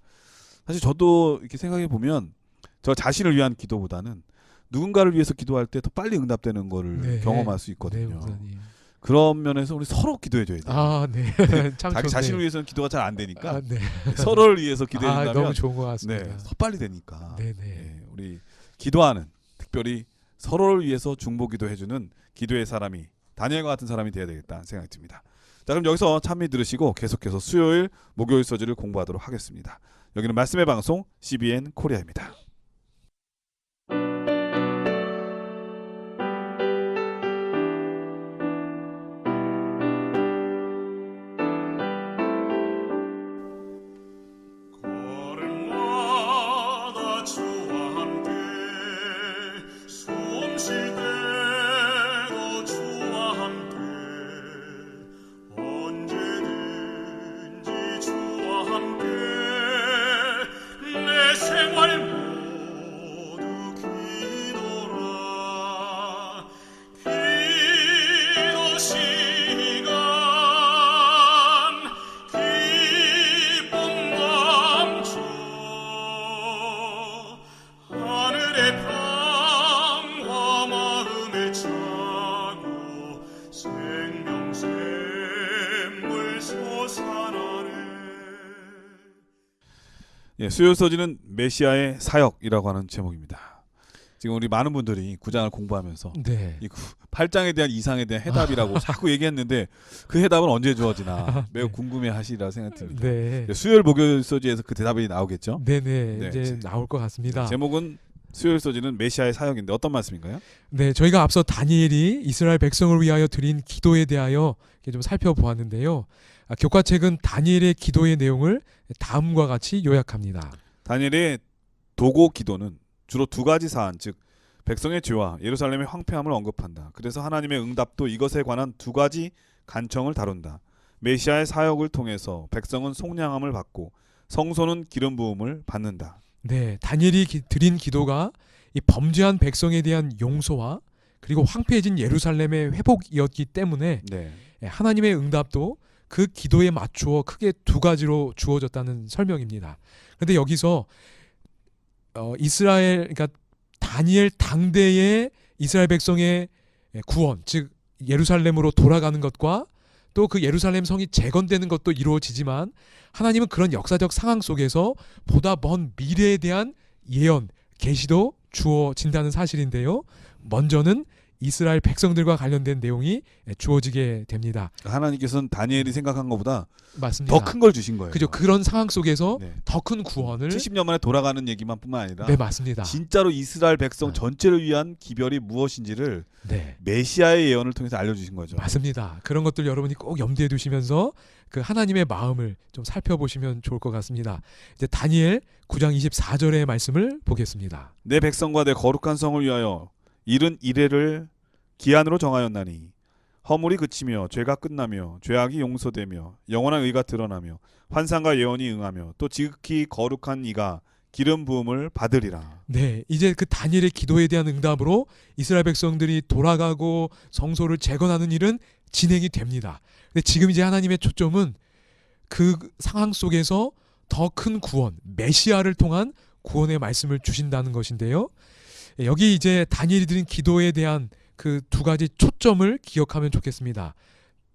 사실 저도 이렇게 생각해 보면 저 자신을 위한 기도보다는 누군가를 위해서 기도할 때 더 빨리 응답되는 거를 네. 경험할 수 네, 있거든요. 목사님. 그런 면에서 우리 서로 기도해 줘야 돼요. 네. 참 자기 좋네. 자신을 위해서는 기도가 잘 안 되니까 네. 서로를 위해서 기도해 너무 준다면 좋은 것 같습니다. 네, 더 빨리 되니까. 네네. 예, 우리 기도하는 특별히 서로를 위해서 중보 기도해주는 기도의 사람이 다니엘과 같은 사람이 되어야 되겠다 생각이 듭니다. 자, 그럼 여기서 찬미 들으시고 계속해서 수요일 목요일 서지를 공부하도록 하겠습니다. 여기는 말씀의 방송 CBN 코리아입니다. 걸음마다 주와 함께 숨 쉴 때도 주와 함께 언제든지 주와 함께 내 생활 모두 기도라 기도 시간 기쁨 넘쳐 하늘의 평화 마음에 차고 생명샘물 솟아나네. 예, 수요일 서지는 메시아의 사역이라고 하는 제목입니다. 지금 우리 많은 분들이 9장을 공부하면서 네. 이 8장에 대한 이상에 대한 해답이라고 자꾸 얘기했는데 그 해답은 언제 주어지나 매우 궁금해하시리라 생각됩니다. 네. 수요일 목요일 서지에서 그 대답이 나오겠죠. 네네. 네. 이제 나올 것 같습니다. 제목은 수요일 서지는 메시아의 사역인데 어떤 말씀인가요? 네, 저희가 앞서 다니엘이 이스라엘 백성을 위하여 드린 기도에 대하여 이렇게 좀 살펴보았는데요. 교과책은 다니엘의 기도의 내용을 다음과 같이 요약합니다. 다니엘의 도고 기도는 주로 두 가지 사안, 즉 백성의 죄와 예루살렘의 황폐함을 언급한다. 그래서 하나님의 응답도 이것에 관한 두 가지 간청을 다룬다. 메시아의 사역을 통해서 백성은 속량함을 받고 성소는 기름 부음을 받는다. 네, 다니엘이 드린 기도가 이 범죄한 백성에 대한 용서와 그리고 황폐해진 예루살렘의 회복이었기 때문에 네. 하나님의 응답도 그 기도에 맞추어 크게 두 가지로 주어졌다는 설명입니다. 그런데 여기서 이스라엘, 그러니까 다니엘 당대의 이스라엘 백성의 구원, 즉 예루살렘으로 돌아가는 것과 또 그 예루살렘 성이 재건되는 것도 이루어지지만 하나님은 그런 역사적 상황 속에서 보다 먼 미래에 대한 예언, 계시도 주어진다는 사실인데요. 먼저는 이스라엘 백성들과 관련된 내용이 주어지게 됩니다. 하나님께서는 다니엘이 생각한 것보다 맞습니다. 더 큰 걸 주신 거예요. 그죠. 그런 상황 속에서 네. 더 큰 구원을 70년 만에 돌아가는 얘기만 뿐만 아니라 네, 맞습니다. 진짜로 이스라엘 백성 네. 전체를 위한 기별이 무엇인지를 네. 메시아의 예언을 통해서 알려주신 거죠. 맞습니다. 그런 것들 여러분이 꼭 염두에 두시면서 그 하나님의 마음을 좀 살펴보시면 좋을 것 같습니다. 이제 다니엘 9장 24절의 말씀을 보겠습니다. 내 백성과 내 거룩한 성을 위하여 이른 이래를 기한으로 정하였나니 허물이 그치며 죄가 끝나며 죄악이 용서되며 영원한 의가 드러나며 환상과 예언이 응하며 또 지극히 거룩한 이가 기름 부음을 받으리라. 네, 이제 그 다니엘의 기도에 대한 응답으로 이스라엘 백성들이 돌아가고 성소를 재건하는 일은 진행이 됩니다. 근데 지금 이제 하나님의 초점은 그 상황 속에서 더 큰 구원, 메시아를 통한 구원의 말씀을 주신다는 것인데요. 여기 이제 다니엘이 드린 기도에 대한 그 두 가지 초점을 기억하면 좋겠습니다.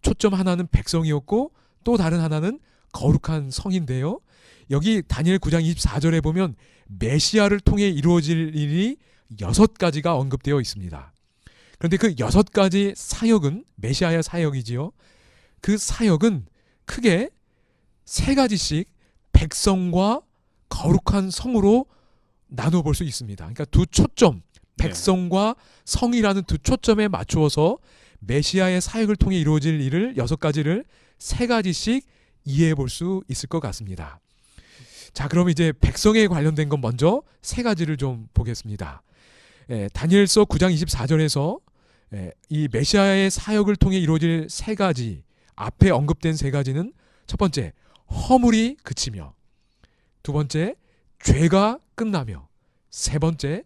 초점 하나는 백성이었고 또 다른 하나는 거룩한 성인데요. 여기 다니엘 9장 24절에 보면 메시아를 통해 이루어질 일이 6가지가 언급되어 있습니다. 그런데 그 6가지 사역은 메시아의 사역이지요. 그 사역은 크게 3가지씩 백성과 거룩한 성으로 나눠 볼 수 있습니다. 그러니까 두 초점, 백성과 성이라는 두 초점에 맞추어서 메시아의 사역을 통해 이루어질 일을 6가지를 3가지씩 이해해 볼 수 있을 것 같습니다. 자, 그럼 이제 백성에 관련된 건 먼저 3가지를 좀 보겠습니다. 다니엘서 9장 24절에서 이 메시아의 사역을 통해 이루어질 3가지, 앞에 언급된 3가지는 첫 번째, 허물이 그치며, 두 번째, 죄가 끝나며, 세 번째,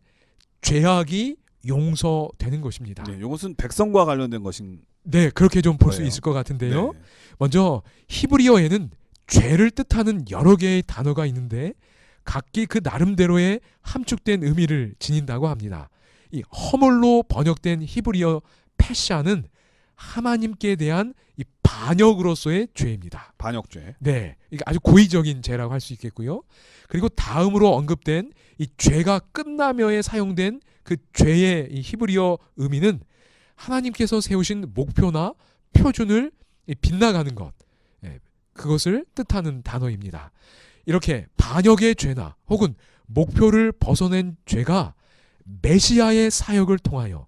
죄악이 용서되는 것입니다. 네, 이것은 백성과 관련된 것인. 네, 그렇게 좀 볼 수 거예요. 있을 것 같은데요. 네. 먼저 히브리어에는 죄를 뜻하는 여러 개의 단어가 있는데 각기 그 나름대로의 함축된 의미를 지닌다고 합니다. 이 허물로 번역된 히브리어 패샤는 하나님께 대한 이 반역으로서의 죄입니다. 반역죄. 네, 이게 아주 고의적인 죄라고 할 수 있겠고요. 그리고 다음으로 언급된 이 죄가 끝나며에 사용된 그 죄의 이 히브리어 의미는 하나님께서 세우신 목표나 표준을 빗나가는 것, 그것을 뜻하는 단어입니다. 이렇게 반역의 죄나 혹은 목표를 벗어낸 죄가 메시아의 사역을 통하여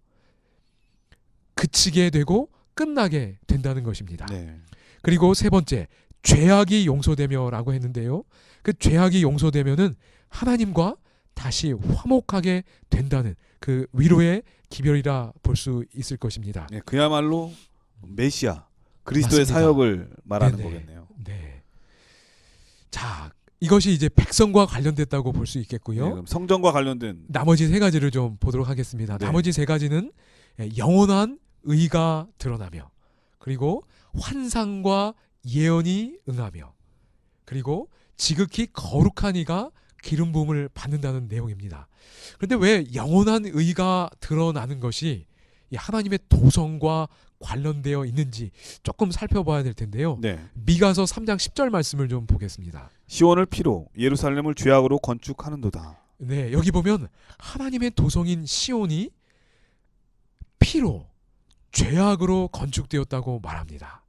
그치게 되고 끝나게 된다는 것입니다. 네. 그리고 세 번째, 죄악이 용서되며라고 했는데요. 그 죄악이 용서되면은 하나님과 다시 화목하게 된다는 그 위로의 기별이라 볼 수 있을 것입니다. 네, 그야말로 메시아 그리스도의 맞습니다. 사역을 말하는 네네. 거겠네요. 네. 자, 이것이 이제 백성과 관련됐다고 볼 수 네, 있겠고요. 그럼 성전과 관련된. 나머지 3가지를 좀 보도록 하겠습니다. 네. 나머지 3가지는 영원한 의가 드러나며, 그리고 환상과 예언이 응하며, 그리고 지극히 거룩한 이가 기름 부음을 받는다는 내용입니다. 그런데 왜 영원한 의가 드러나는 것이 이 하나님의 도성과 관련되어 있는지 조금 살펴봐야 될 텐데요. 네. 미가서 3장 10절 말씀을 좀 보겠습니다. 시온을 피로 예루살렘을 죄악으로 건축하는도다. 네, 여기 보면 하나님의 도성인 시온이 피로 죄악으로 건축되었다고 말합니다.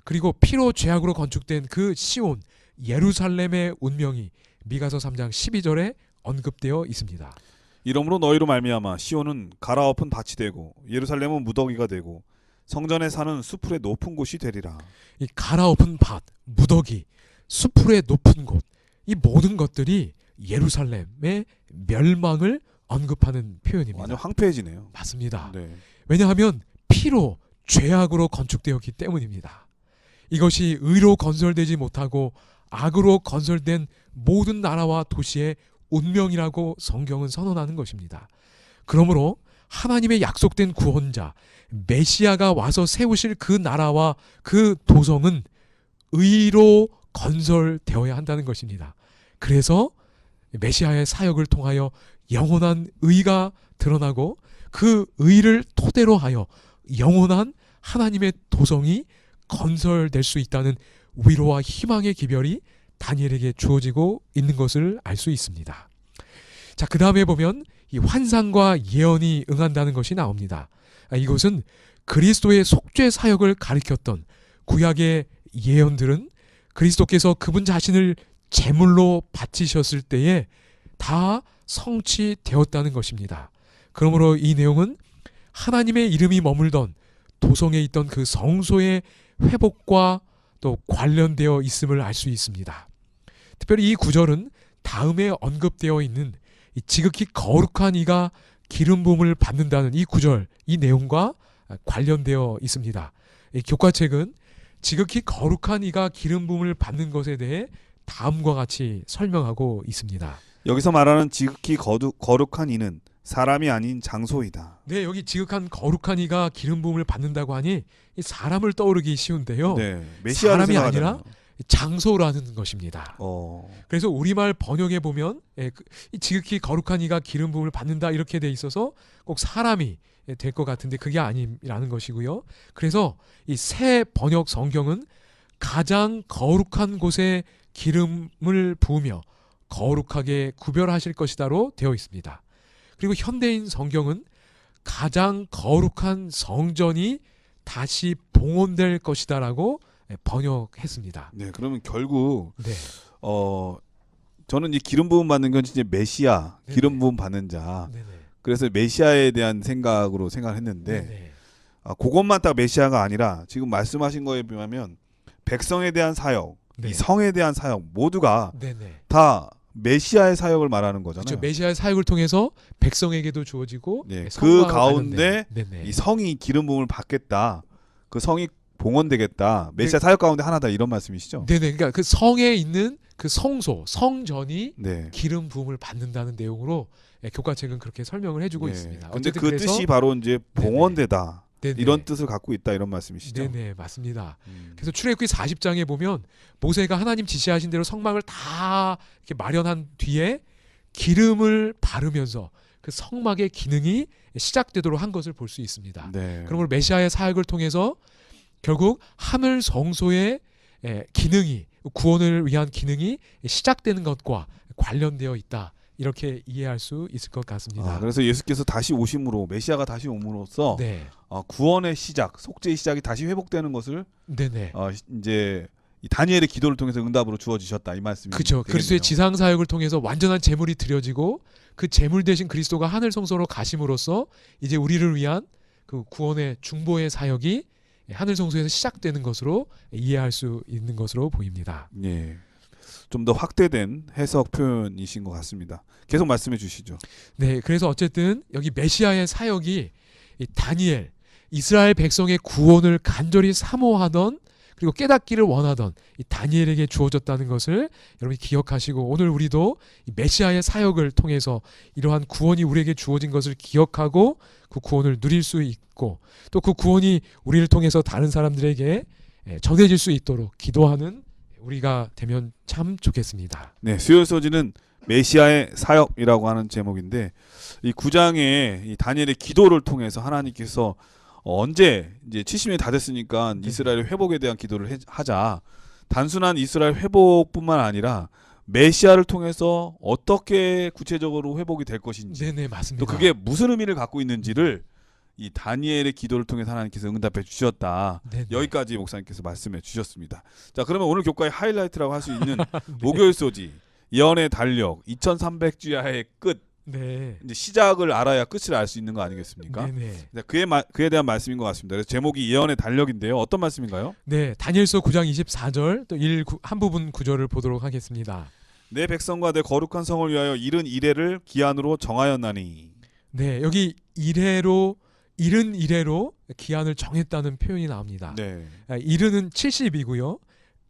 그리고 피로 죄악으로 건축된 그 시온 예루살렘의 운명이 미가서 3장 12절에 언급되어 있습니다. 이러므로 너희로 말미암아 시온은 갈아엎은 밭이 되고 예루살렘은 무더기가 되고 성전에 사는 수풀의 높은 곳이 되리라. 이 갈아엎은 밭, 무더기, 수풀의 높은 곳, 이 모든 것들이 예루살렘의 멸망을 언급하는 표현입니다. 완전 황폐해지네요. 맞습니다. 네. 왜냐하면 피로 죄악으로 건축되었기 때문입니다. 이것이 의로 건설되지 못하고 악으로 건설된 모든 나라와 도시의 운명이라고 성경은 선언하는 것입니다. 그러므로 하나님의 약속된 구원자 메시아가 와서 세우실 그 나라와 그 도성은 의로 건설되어야 한다는 것입니다. 그래서 메시아의 사역을 통하여 영원한 의가 드러나고 그 의를 토대로 하여 영원한 하나님의 도성이 건설될 수 있다는 위로와 희망의 기별이 다니엘에게 주어지고 있는 것을 알 수 있습니다. 자, 그 다음에 보면 이 환상과 예언이 응한다는 것이 나옵니다. 이것은 그리스도의 속죄 사역을 가리켰던 구약의 예언들은 그리스도께서 그분 자신을 제물로 바치셨을 때에 다 성취되었다는 것입니다. 그러므로 이 내용은 하나님의 이름이 머물던 도성에 있던 그 성소의 회복과 또 관련되어 있음을 알 수 있습니다. 특별히 이 구절은 다음에 언급되어 있는 이 지극히 거룩한 이가 기름 부음을 받는다는 이 구절, 이 내용과 관련되어 있습니다. 이 교과책은 지극히 거룩한 이가 기름 부음을 받는 것에 대해 다음과 같이 설명하고 있습니다. 여기서 말하는 지극히 거룩한 이는 사람이 아닌 장소이다. 네, 여기 지극한 거룩한 이가 기름 부음을 받는다고 하니 이 사람을 떠오르기 쉬운데요. 네, 메시아를 사람이 생각하잖아요. 아니라 장소라는 것입니다. 그래서 우리말 번역에 보면 이 지극히 거룩한 이가 기름 부음을 받는다 이렇게 돼 있어서 꼭 사람이 될 것 같은데 그게 아니라는 것이고요. 그래서 이 새 번역 성경은 가장 거룩한 곳에 기름을 부으며 거룩하게 구별하실 것이다로 되어 있습니다. 그리고 현대인 성경은 가장 거룩한 성전이 다시 봉헌될 것이다라고 번역했습니다. 네, 그러면 결국 네. 저는 이 기름 부음 받는 건 이제 메시아, 네네. 기름 부음 받는 자. 네네. 그래서 메시아에 대한 생각으로 생각을 했는데 네네. 그것만 딱 메시아가 아니라 지금 말씀하신 거에 비하면 백성에 대한 사역, 네. 이 성에 대한 사역 모두가 네네. 다 메시아의 사역을 말하는 거잖아요. 그렇죠. 메시아의 사역을 통해서 백성에게도 주어지고 네, 그 성과 가운데 관련된. 네네. 이 성이 기름 부음을 받겠다. 그 성이 봉헌되겠다. 메시아 사역 가운데 하나다 이런 말씀이시죠? 네네. 그러니까 그 성에 있는 그 성소, 성전이 네. 기름 부음을 받는다는 내용으로 교과책은 그렇게 설명을 해주고 있습니다. 근데 어쨌든 그 그래서 뜻이 바로 이제 봉헌되다. 네네. 이런 뜻을 갖고 있다 이런 말씀이시죠? 네네 맞습니다. 그래서 출애굽기 40장에 보면 모세가 하나님 지시하신 대로 성막을 다 이렇게 마련한 뒤에 기름을 바르면서 그 성막의 기능이 시작되도록 한 것을 볼 수 있습니다. 네. 그러므로 메시아의 사역을 통해서 결국 하늘 성소의 기능이 구원을 위한 기능이 시작되는 것과 관련되어 있다. 이렇게 이해할 수 있을 것 같습니다. 그래서 예수께서 다시 오심으로 메시아가 다시 옴으로써 네. 구원의 시작, 속죄의 시작이 다시 회복되는 것을 네네. 이제 이 다니엘의 기도를 통해서 응답으로 주어지셨다 이 말씀이 그렇죠. 그리스도의 지상 사역을 통해서 완전한 제물이 드려지고 그 제물 대신 그리스도가 하늘 성소로 가심으로써 이제 우리를 위한 그 구원의 중보의 사역이 하늘 성소에서 시작되는 것으로 이해할 수 있는 것으로 보입니다. 예. 좀 더 확대된 해석 표현이신 것 같습니다. 계속 말씀해 주시죠. 네, 그래서 어쨌든 여기 메시아의 사역이 이 다니엘, 이스라엘 백성의 구원을 간절히 사모하던 그리고 깨닫기를 원하던 이 다니엘에게 주어졌다는 것을 여러분이 기억하시고 오늘 우리도 이 메시아의 사역을 통해서 이러한 구원이 우리에게 주어진 것을 기억하고 그 구원을 누릴 수 있고 또 그 구원이 우리를 통해서 다른 사람들에게 전해질 수 있도록 기도하는 우리가 되면 참 좋겠습니다. 네, 수요일 소지는 메시아의 사역이라고 하는 제목인데 이 9장의 이 다니엘의 기도를 통해서 하나님께서 언제 이제 70년이 다 됐으니까 이스라엘의 회복에 대한 기도를 하자. 단순한 이스라엘 회복뿐만 아니라 메시아를 통해서 어떻게 구체적으로 회복이 될 것인지, 네네 맞습니다. 또 그게 무슨 의미를 갖고 있는지를 이 다니엘의 기도를 통해서 하나님께서 응답해 주셨다. 네네. 여기까지 목사님께서 말씀해 주셨습니다. 자, 그러면 오늘 교과의 하이라이트라고 할 수 있는 목요일 소지 예언의 달력 2300주야의 끝. 네. 이제 시작을 알아야 끝을 알 수 있는 거 아니겠습니까? 네네. 그에 대한 말씀인 것 같습니다. 그래서 제목이 예언의 달력인데요. 어떤 말씀인가요? 네, 다니엘서 9장 24절 또 한 부분 구절을 보도록 하겠습니다. 내 백성과 내 거룩한 성을 위하여 이른 이래를 기한으로 정하였나니. 네, 여기 이른 이래로 기한을 정했다는 표현이 나옵니다. 네. 이르는 70이고요.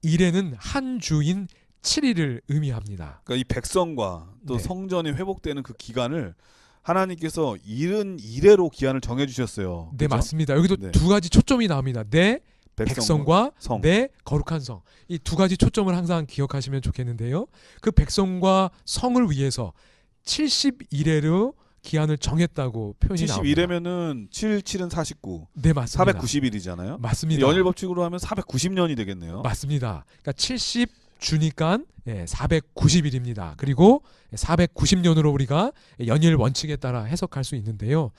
이래는 한 주인 7일을 의미합니다. 그러니까 이 백성과 또 네. 성전이 회복되는 그 기간을 하나님께서 이른 이래로 기한을 정해 주셨어요. 네, 맞습니다. 여기도 네. 두 가지 초점이 나옵니다. 내 백성과 성. 내 거룩한 성. 이 두 가지 초점을 항상 기억하시면 좋겠는데요. 그 백성과 성을 위해서 70일에로 기한을 정했다고 표현이 나옵니다. 71회면은 7은 49. 네, 맞습니다. 490일이잖아요. 맞습니다. 연일 법칙으로 하면 490년이 되겠네요. 맞습니다. 그러니까 70 주니까 490일입니다. 그리고 490년으로 우리가 연일 원칙에 따라 해석할 수 있는데요.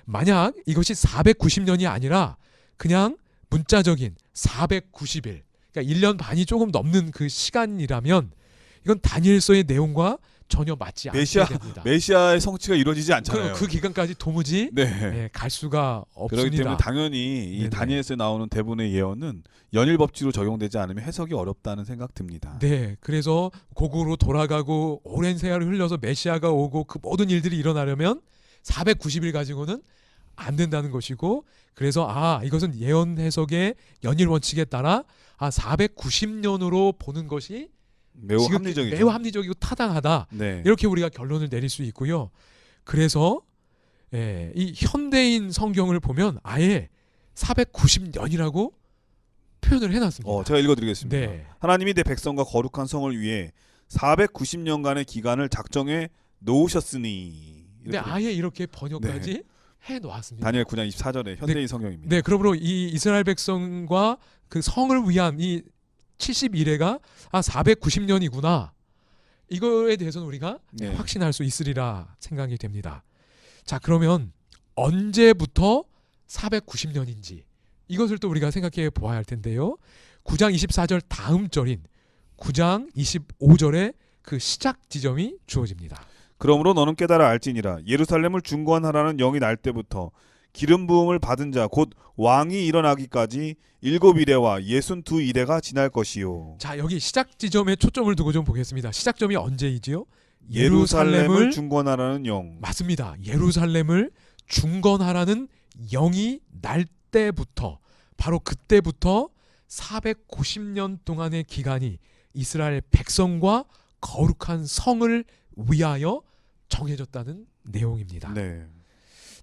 만약 이것이 490년이 아니라 그냥 문자적인 490일, 그러니까 1년 반이 조금 넘는 그 시간이라면 이건 다니엘서의 내용과 전혀 맞지 않게 됩니다. 메시아의 성취가 이루어지지 않잖아요. 그 기간까지 도무지 네. 갈 수가 없습니다. 그렇기 때문에 당연히 이 네네. 다니엘서에 나오는 대부분의 예언은 연일 법칙으로 적용되지 않으면 해석이 어렵다는 생각 듭니다. 네, 그래서 고국으로 돌아가고 오랜 세월을 흘려서 메시아가 오고 그 모든 일들이 일어나려면 490일 가지고는 안 된다는 것이고, 그래서 이것은 예언 해석의 연일 원칙에 따라 490년으로 보는 것이 매우 합리적이죠. 매우 합리적이고 타당하다. 네. 이렇게 우리가 결론을 내릴 수 있고요. 그래서 이 현대인 성경을 보면 아예 490년이라고 표현을 해놨습니다. 제가 읽어드리겠습니다. 네. 하나님이 내 백성과 거룩한 성을 위해 490년간의 기간을 작정해 놓으셨으니. 근데 아예 이렇게 번역까지 해놓았습니다. 다니엘 9장 24절의 현대인 성경입니다. 네, 그러므로 이 이스라엘 백성과 그 성을 위한 이 71회가 490년이구나. 이거에 대해서는 우리가 확신할 수 있으리라 생각이 됩니다. 자, 그러면 언제부터 490년인지 이것을 또 우리가 생각해 보아야 할 텐데요. 9장 24절 다음 절인 9장 25절의 그 시작 지점이 주어집니다. 그러므로 너는 깨달아 알지니라. 예루살렘을 중건하라는 영이 날 때부터 기름 부음을 받은 자 곧 왕이 일어나기까지 7이레와 62이레가 지날 것이요. 자, 여기 시작 지점에 초점을 두고 좀 보겠습니다. 시작점이 언제이지요? 예루살렘을 중건하라는 영. 맞습니다. 예루살렘을 중건하라는 영이 날 때부터, 바로 그때부터 490년 동안의 기간이 이스라엘 백성과 거룩한 성을 위하여 정해졌다는 내용입니다. 네.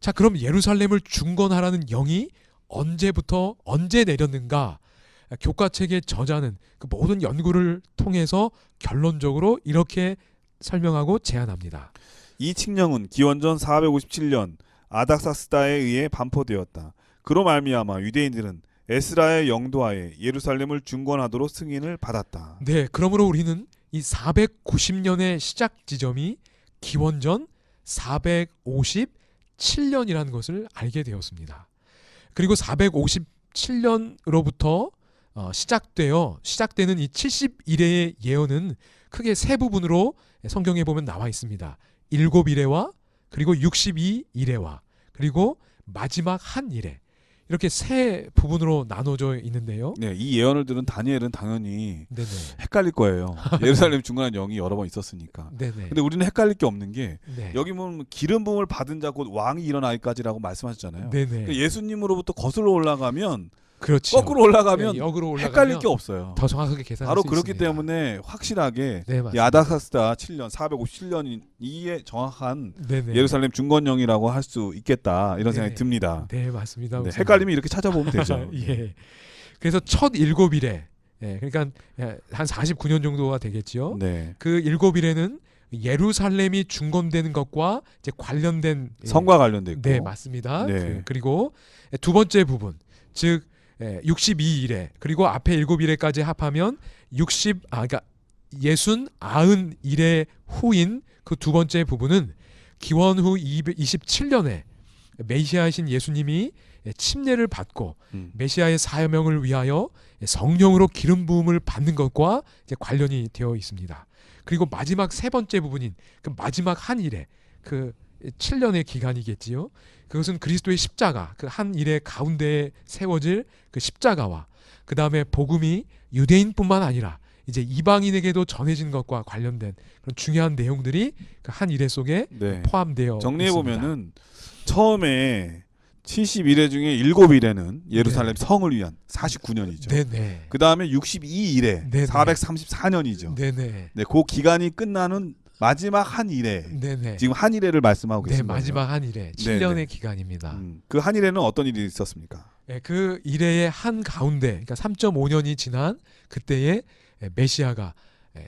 자, 그럼 예루살렘을 중건하라는 영이 언제부터 언제 내렸는가? 교과책의 저자는 그 모든 연구를 통해서 결론적으로 이렇게 설명하고 제안합니다. 이 칙령은 기원전 457년 아닥사스다에 의해 반포되었다. 그로 말미암아 유대인들은 에스라의 영도하에 예루살렘을 중건하도록 승인을 받았다. 네, 그러므로 우리는 이 490년의 시작 지점이 기원전 457년이라는 것을 알게 되었습니다. 그리고 457년으로부터 시작되는 이 71회의 예언은 크게 세 부분으로 성경에 보면 나와 있습니다. 7이레와 그리고 62이레와 그리고 마지막 한 이레, 이렇게 세 부분으로 나눠져 있는데요. 네, 이 예언을 들은 다니엘은 당연히 네네. 헷갈릴 거예요. 예루살렘 중건한 영이 여러 번 있었으니까. 네네. 근데 우리는 헷갈릴 게 없는 게 네. 여기 보면 기름 부음을 받은 자 곧 왕이 일어나기까지라고 말씀하셨잖아요. 네네. 그러니까 예수님으로부터 거슬러 올라가면 그렇죠. 거꾸로 올라가면 네, 역으로 올라가면 헷갈릴 게 없어요. 더 정확하게 계산할 바로 수 그렇기 있습니다. 때문에 확실하게 네, 이 맞습니다. 아닥사스다 7년 457년이 정확한 네네. 예루살렘 중건령이라고 할 수 있겠다 이런 생각이 네. 듭니다. 네, 맞습니다. 네, 목사님. 헷갈리면 이렇게 찾아보면 되죠. 예. 그래서 첫 7일에, 그러니까 한 49년 정도가 되겠죠. 네. 그 7일에는 예루살렘이 중건되는 것과 이제 관련된 성과 관련돼 있고. 네, 맞습니다. 네. 그리고 두 번째 부분, 즉 62일에 그리고 앞에 7일에까지 합하면 그러니까 69일의 후인 그 두 번째 부분은 기원 후 27년에 메시아이신 예수님이 침례를 받고 메시아의 사명을 위하여 성령으로 기름 부음을 받는 것과 이제 관련이 되어 있습니다. 그리고 마지막 세 번째 부분인 그 마지막 한 일에 그 7년의 기간이겠지요. 그것은 그리스도의 십자가, 그 한 일의 가운데에 세워질 그 십자가와 그 다음에 복음이 유대인뿐만 아니라 이제 이방인에게도 전해진 것과 관련된 그런 중요한 내용들이 그 한 일회 속에 네. 포함되어 정리해 있습니다. 보면은 처음에 71회 중에 7일에는 예루살렘 네. 성을 위한 49년이죠. 네네. 그 다음에 62일에 네네. 434년이죠. 네네. 네, 그 기간이 끝나는 마지막 한 일에 네네. 지금 한 일회를 말씀하고 네, 계십니다. 마지막 한 일회 7년의 기간입니다. 그 한 일회는 어떤 일이 있었습니까? 네, 그 일회의 한 가운데, 그러니까 3.5년이 지난 그때에 메시아가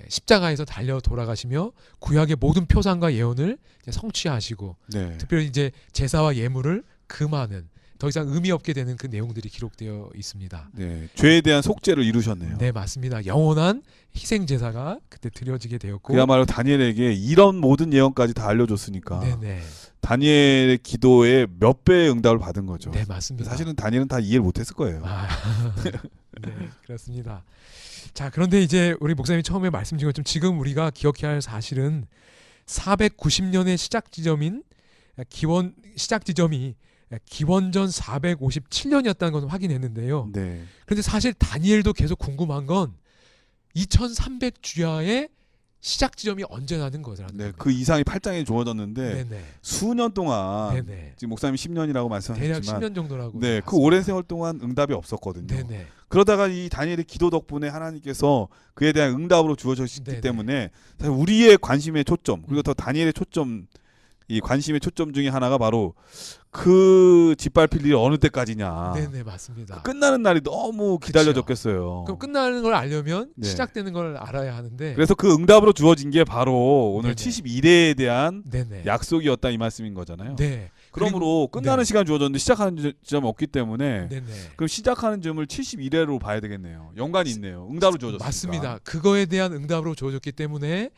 십자가에서 달려 돌아가시며 구약의 모든 표상과 예언을 이제 성취하시고 네. 특별히 이제 제사와 예물을 금하는, 더 이상 의미 없게 되는 그 내용들이 기록되어 있습니다. 네, 죄에 대한 속죄를 이루셨네요. 네, 맞습니다. 영원한 희생 제사가 그때 드려지게 되었고, 그야말로 다니엘에게 이런 모든 예언까지 다 알려줬으니까 네네. 다니엘의 기도에 몇 배의 응답을 받은 거죠. 네, 맞습니다. 사실은 다니엘은 다 이해를 못했을 거예요. 네, 그렇습니다. 자, 그런데 이제 우리 목사님이 처음에 말씀 주신 것처럼 지금 우리가 기억해야 할 사실은 490년의 시작 지점이 기원전 457년이었다는 것을 확인했는데요. 네. 그런데 사실 다니엘도 계속 궁금한 건 2300주야의 시작 지점이 언제 나는 거라는 네, 겁니다. 그 이상이 8장에 주어졌는데 네네. 수년 동안 네네. 지금 목사님 10년이라고 대략 말씀하셨지만 10년 정도라고. 네, 그 오랜 세월 동안 응답이 없었거든요. 네네. 그러다가 이 다니엘의 기도 덕분에 하나님께서 그에 대한 응답으로 주어졌기 네네. 때문에 사실 우리의 관심의 초점, 그리고 더 다니엘의 초점, 이 관심의 초점 중에 하나가 바로 그 짓밟힐 일이 어느 때까지냐. 네네, 맞습니다. 끝나는 날이 너무 기다려졌겠어요. 그럼 끝나는 걸 알려면 네. 시작되는 걸 알아야 하는데. 그래서 그 응답으로 주어진 게 바로 오늘 네네. 71회에 대한 네네. 약속이었다 이 말씀인 거잖아요. 네. 그러므로 끝나는 네. 시간 주어졌는데 시작하는 지점이 없기 때문에 네네. 그럼 시작하는 점을 71회로 봐야 되겠네요. 연관이 있네요. 응답으로 주어졌으니까. 맞습니다. 그거에 대한 응답으로 주어졌기 때문에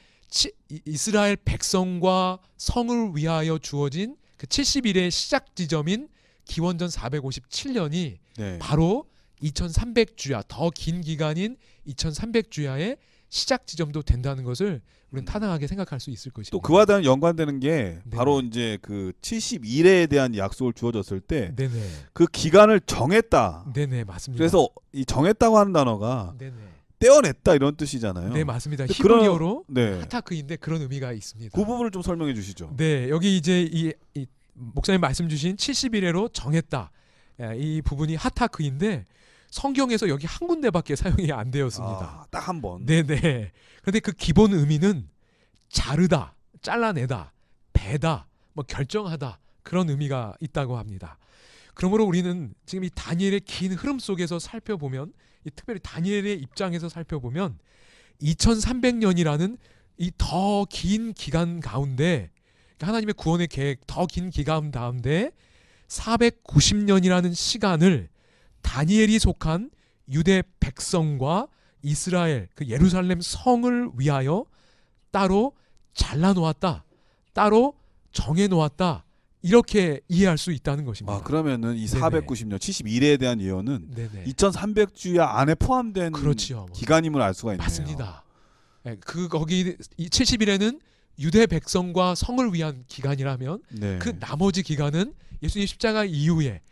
이스라엘 백성과 성을 위하여 주어진 그 71의 시작 지점인 기원전 457년이 네. 바로 2300주야, 더 긴 기간인 2300주야의 시작 지점도 된다는 것을 우리는 타당하게 생각할 수 있을 것입니다. 또 그와 대한 연관되는 게 네네. 바로 이제 그 71회에 대한 약속을 주어졌을 때 네네. 그 기간을 정했다. 네네 맞습니다. 그래서 이 정했다고 하는 단어가 네네. 떼어냈다 이런 뜻이잖아요. 네 맞습니다. 근데 히브리어로 네. 하타크인데 그런 의미가 있습니다. 그 부분을 좀 설명해 주시죠. 네 여기 이제 이 목사님 말씀 주신 71회로 정했다 이 부분이 하타크인데 성경에서 여기 한 군데밖에 사용이 안 되었습니다. 딱 한 번. 네네. 그런데 그 기본 의미는 자르다, 잘라내다, 베다, 뭐 결정하다 그런 의미가 있다고 합니다. 그러므로 우리는 지금 이 다니엘의 긴 흐름 속에서 살펴보면, 이 특별히 다니엘의 입장에서 살펴보면 2300년이라는 이 더 긴 기간 가운데, 하나님의 구원의 계획 더 긴 기간 가운데 490년이라는 시간을 다니엘이 속한 유대 백성과 이스라엘 그 예루살렘 성을 위하여 따로 잘라놓았다, 따로 정해놓았다, 이렇게 이해할 수 있다는 것입니다. 그러면은 이 네네. 490년 71회에 대한 예언은 네네. 2300주야 안에 포함된 그렇죠. 기간임을 알 수가 있네요. 맞습니다. 네, 그 거기 이 70일에는 유대 백성과 성을 위한 기간이라면 네. 그 나머지 기간은 예수님 십자가 이후에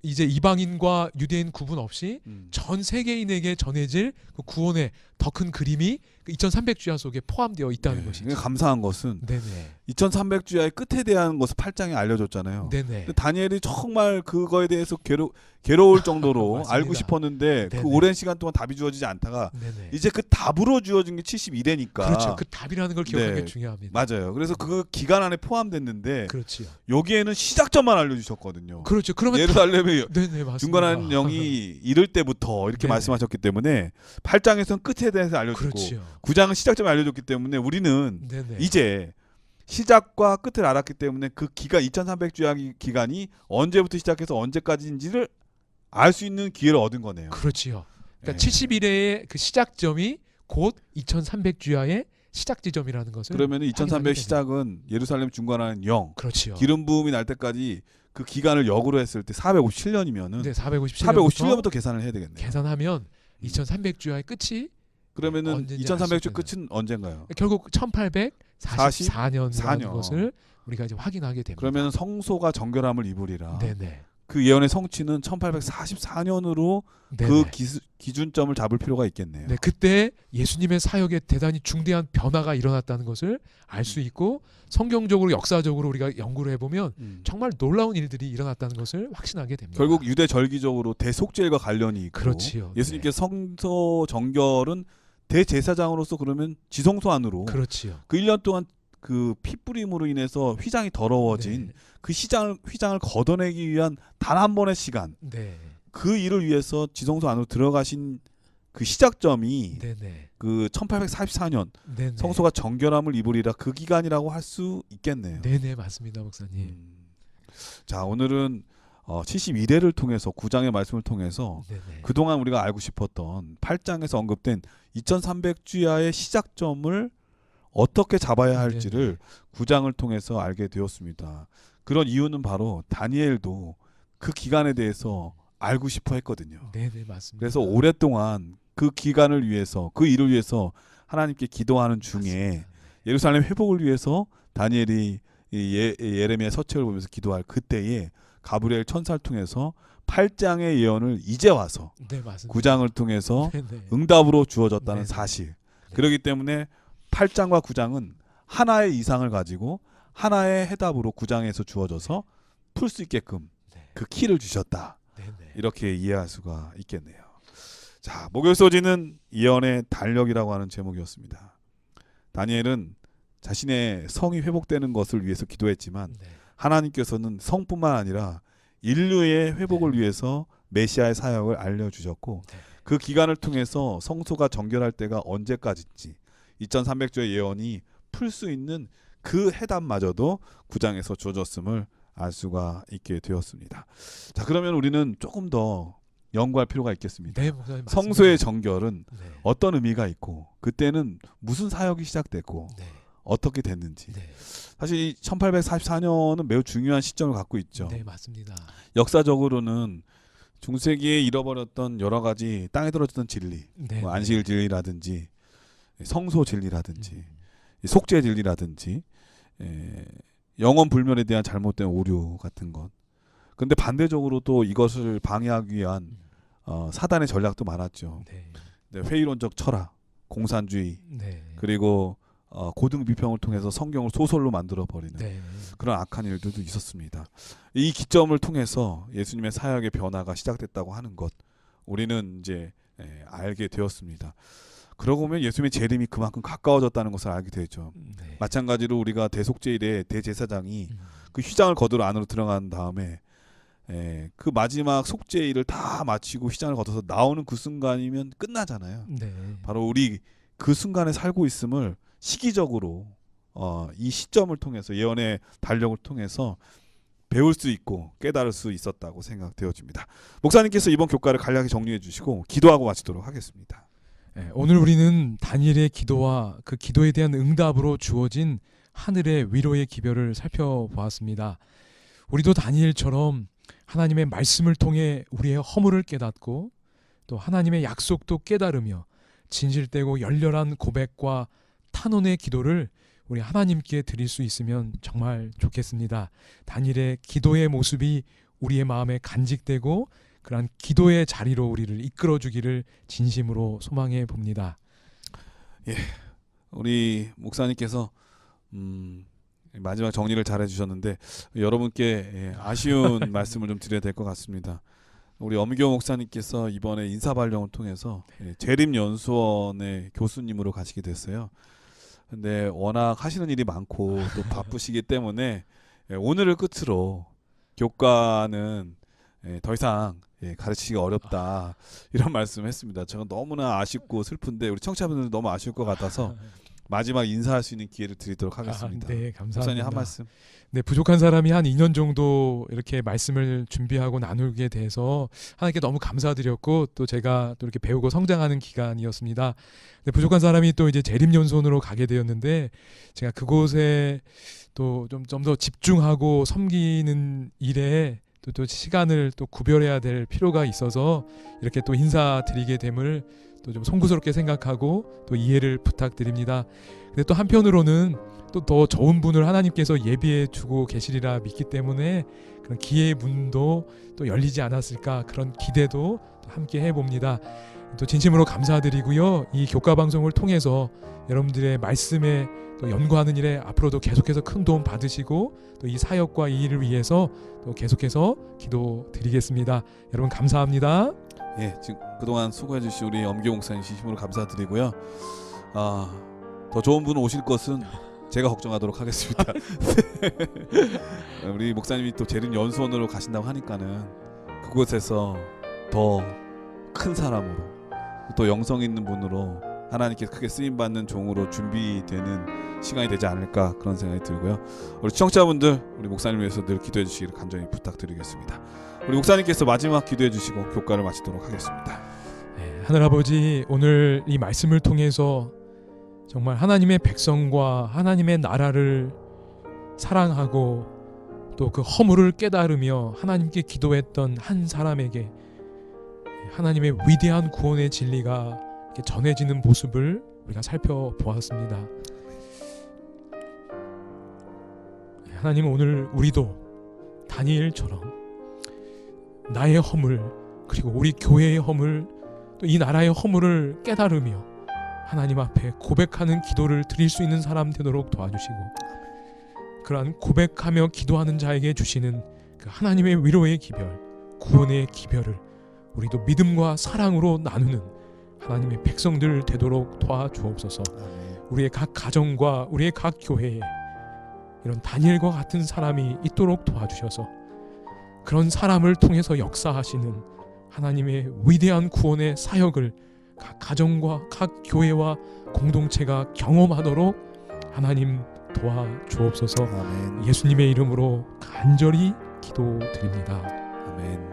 이제 이방인과 유대인 구분 없이 전 세계인에게 전해질 그 구원의 더 큰 그림이 그 2300주야 속에 포함되어 있다는 것이죠. 그러니까 감사한 것은 네네. 2300주야의 끝에 대한 것을 8장에 알려줬잖아요. 네네. 근데 다니엘이 정말 그거에 대해서 괴로울 정도로 맞습니다. 알고 싶었는데 네네. 그 오랜 시간 동안 답이 주어지지 않다가 네네. 이제 그 답으로 주어진 게 71회니까. 그렇죠. 그 답이라는 걸 기억하는 네. 게 중요합니다. 맞아요. 그래서 그 기간 안에 포함됐는데 그렇죠. 여기에는 시작점만 알려주셨거든요. 그렇죠. 그러면 예루살렘의 네네 맞습니다. 중간한 영이 이를 때부터 이렇게 네네. 말씀하셨기 때문에 8장에서는 끝에 대해서 알려주고 그렇죠. 9장은 시작점을 알려줬기 때문에 우리는 네네. 이제 시작과 끝을 알았기 때문에 그 기간 2300주야 기간이 언제부터 시작해서 언제까지인지를 알 수 있는 기회를 얻은 거네요. 그렇지요. 그러니까 네. 71회의 그 시작점이 곧 2300주야의 시작 지점이라는 것을 그러면 확인하게 2300 됩니다. 시작은 예루살렘 중간하는 영, 그렇지요. 기름 부음이 날 때까지 그 기간을 역으로 했을 때 457년이면은 네, 457년부터 457년부터 계산을 해야 되겠네요. 계산하면 2300주야의 끝이 그러면은 언제인지 2300주 알 수 끝은 언젠가요? 결국 1844년이라는 4년. 것을 우리가 이제 확인하게 됩니다. 그러면 성소가 정결함을 입으리라. 네네. 그 예언의 성취는 1844년으로 네네. 그 기준점을 잡을 필요가 있겠네요. 네, 그때 예수님의 사역에 대단히 중대한 변화가 일어났다는 것을 알 수 있고 성경적으로 역사적으로 우리가 연구를 해보면 정말 놀라운 일들이 일어났다는 것을 확신하게 됩니다. 결국 유대 절기적으로 대속죄일과 관련이 있고 그렇지요. 예수님께서 성소 정결은 대제사장으로서 그러면 지성소 안으로 그렇지요. 그 1년 동안 그 피뿌림으로 인해서 휘장이 더러워진 네. 그 휘장을 걷어내기 위한 단 한 번의 시간, 네. 그 일을 위해서 지성소 안으로 들어가신 그 시작점이 네네. 그 1844년 네네. 성소가 정결함을 입으리라 그 기간이라고 할 수 있겠네요. 네네 맞습니다, 목사님. 자, 오늘은 71회를 통해서 9장의 말씀을 통해서 네네. 그동안 우리가 알고 싶었던 8장에서 언급된 2300주야의 시작점을 어떻게 잡아야 할지를 9장을 통해서 알게 되었습니다. 그런 이유는 바로 다니엘도 그 기간에 대해서 알고 싶어 했거든요. 네네 맞습니다. 그래서 오랫동안 그 기간을 위해서, 그 일을 위해서 하나님께 기도하는 중에 맞습니다. 예루살렘 회복을 위해서 다니엘이 예레미야 서책을 보면서 기도할 그때에 가브리엘 천사를 통해서 8장의 예언을 이제 와서 네 맞습니다. 9장을 통해서 네네. 응답으로 주어졌다는 네네. 사실. 네. 그렇기 때문에 8장과 9장은 하나의 이상을 가지고 하나의 해답으로 9장에서 주어져서 풀 수 있게끔 네. 그 키를 주셨다. 네네. 이렇게 이해할 수가 있겠네요. 자, 목요일 소지는 예언의 달력이라고 하는 제목이었습니다. 다니엘은 자신의 성이 회복되는 것을 위해서 기도했지만 네. 하나님께서는 성뿐만 아니라 인류의 회복을 네. 위해서 메시아의 사역을 알려주셨고 네. 그 기간을 통해서 성소가 정결할 때가 언제까지인지 2300주의 예언이 풀 수 있는 그 해답마저도 9장에서 주어졌음을 알 수가 있게 되었습니다. 자, 그러면 우리는 조금 더 연구할 필요가 있겠습니다. 네, 목사님 맞습니다. 성소의 정결은 네. 어떤 의미가 있고 그때는 무슨 사역이 시작됐고 네. 어떻게 됐는지. 네. 사실 이 1844년은 매우 중요한 시점을 갖고 있죠. 네, 맞습니다. 역사적으로는 중세기에 잃어버렸던 여러 가지 땅에 들어졌던 진리, 네. 뭐 안식일 진리라든지 성소 진리라든지 속죄 진리라든지 영원 불멸에 대한 잘못된 오류 같은 것. 근데 반대적으로 또 이것을 방해하기 위한 사단의 전략도 많았죠. 네, 회의론적 철학, 공산주의, 그리고 고등 비평을 통해서 성경을 소설로 만들어 버리는 그런 악한 일들도 있었습니다. 이 기점을 통해서 예수님의 사역의 변화가 시작됐다고 하는 것, 우리는 이제 알게 되었습니다. 그러고 보면 예수님의 재림이 그만큼 가까워졌다는 것을 알게 되죠. 마찬가지로 우리가 대속죄일에 대제사장이 그 휘장을 거두러 안으로 들어간 다음에 그 마지막 속죄일을 다 마치고 휘장을 걷어서 나오는 그 순간이면 끝나잖아요. 바로 우리 그 순간에 살고 있음을 시기적으로 이 시점을 통해서 예언의 달력을 통해서 배울 수 있고 깨달을 수 있었다고 생각되어집니다. 목사님께서 이번 교과를 간략히 정리해 주시고 기도하고 마치도록 하겠습니다. 오늘 우리는 다니엘의 기도와 그 기도에 대한 응답으로 주어진 하늘의 위로의 기별을 살펴보았습니다. 우리도 다니엘처럼 하나님의 말씀을 통해 우리의 허물을 깨닫고 또 하나님의 약속도 깨달으며 진실되고 열렬한 고백과 탄원의 기도를 우리 하나님께 드릴 수 있으면 정말 좋겠습니다. 다니엘의 기도의 모습이 우리의 마음에 간직되고 그러한 기도의 자리로 우리를 이끌어 주기를 진심으로 소망해 봅니다. 우리 목사님께서 마지막 정리를 잘 해주셨는데 여러분께 아쉬운 말씀을 좀 드려야 될 것 같습니다. 우리 엄교 목사님께서 이번에 인사발령을 통해서 재림연수원의 교수님으로 가시게 됐어요. 근데 워낙 하시는 일이 많고 또 바쁘시기 때문에 오늘을 끝으로 교과는 더 이상 가르치기가 어렵다 이런 말씀을 했습니다. 제가 너무나 아쉽고 슬픈데 우리 청취자분들 너무 아쉬울 것 같아서 마지막 인사할 수 있는 기회를 드리도록 하겠습니다. 네, 감사합니다. 목사님 한 말씀. 네, 부족한 사람이 한 2년 정도 이렇게 말씀을 준비하고 나누게 돼서 하나님께 너무 감사드렸고 또 제가 또 이렇게 배우고 성장하는 기간이었습니다. 네, 부족한 사람이 또 이제 재림연수원으로 가게 되었는데 제가 그곳에 또 좀 더 집중하고 섬기는 일에 또 시간을 또 구별해야 될 필요가 있어서 이렇게 또 인사드리게 됨을 또 좀 송구스럽게 생각하고 또 이해를 부탁드립니다. 근데 또 한편으로는 또 더 좋은 분을 하나님께서 예비해 주고 계시리라 믿기 때문에 그런 기회의 문도 또 열리지 않았을까 그런 기대도 함께 해봅니다. 또 진심으로 감사드리고요. 이 교과 방송을 통해서 여러분들의 말씀에 또 연구하는 일에 앞으로도 계속해서 큰 도움 받으시고 또 이 사역과 이 일을 위해서 또 계속해서 기도드리겠습니다. 여러분 감사합니다. 지금 그동안 수고해주신 우리 엄교 목사님 진심으로 감사드리고요. 더 좋은 분 오실 것은 제가 걱정하도록 하겠습니다. 우리 목사님이 또 재림연수원으로 가신다고 하니까는 그곳에서 더 큰 사람으로 또 영성 있는 분으로 하나님께 크게 쓰임받는 종으로 준비되는 시간이 되지 않을까 그런 생각이 들고요. 우리 시청자분들 우리 목사님을 위해서 늘 기도해 주시기를 간절히 부탁드리겠습니다. 우리 목사님께서 마지막 기도해 주시고 교과를 마치도록 하겠습니다. 하늘아버지, 오늘 이 말씀을 통해서 정말 하나님의 백성과 하나님의 나라를 사랑하고 또 그 허물을 깨달으며 하나님께 기도했던 한 사람에게 하나님의 위대한 구원의 진리가 이렇게 전해지는 모습을 우리가 살펴보았습니다. 하나님, 오늘 우리도 다니엘처럼 나의 허물 그리고 우리 교회의 허물 또 이 나라의 허물을 깨달으며 하나님 앞에 고백하는 기도를 드릴 수 있는 사람 되도록 도와주시고 그러한 고백하며 기도하는 자에게 주시는 그 하나님의 위로의 기별, 구원의 기별을 우리도 믿음과 사랑으로 나누는 하나님의 백성들 되도록 도와주옵소서. 우리의 각 가정과 우리의 각 교회에 이런 다니엘과 같은 사람이 있도록 도와주셔서 그런 사람을 통해서 역사하시는 하나님의 위대한 구원의 사역을 각 가정과 각 교회와 공동체가 경험하도록 하나님 도와주옵소서. 아멘. 예수님의 이름으로 간절히 기도드립니다. 아멘.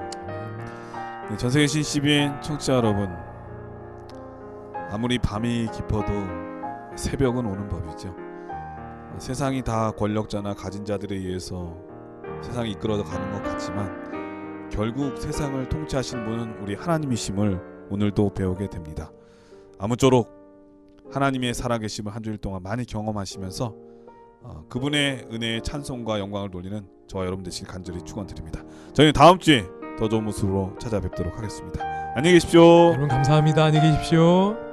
네, 전세계 CBN 청취자 여러분, 아무리 밤이 깊어도 새벽은 오는 법이죠. 세상이 다 권력자나 가진 자들에 의해서 세상이 이끌어져 가는 것 같지만 결국 세상을 통치하시는 분은 우리 하나님이심을 오늘도 배우게 됩니다. 아무쪼록 하나님의 살아계심을 한 주일 동안 많이 경험하시면서 그분의 은혜의 찬송과 영광을 돌리는 저와 여러분 되시길 간절히 축원드립니다. 저희는 다음 주에 더 좋은 모습으로 찾아뵙도록 하겠습니다. 안녕히 계십시오. 여러분 감사합니다. 안녕히 계십시오.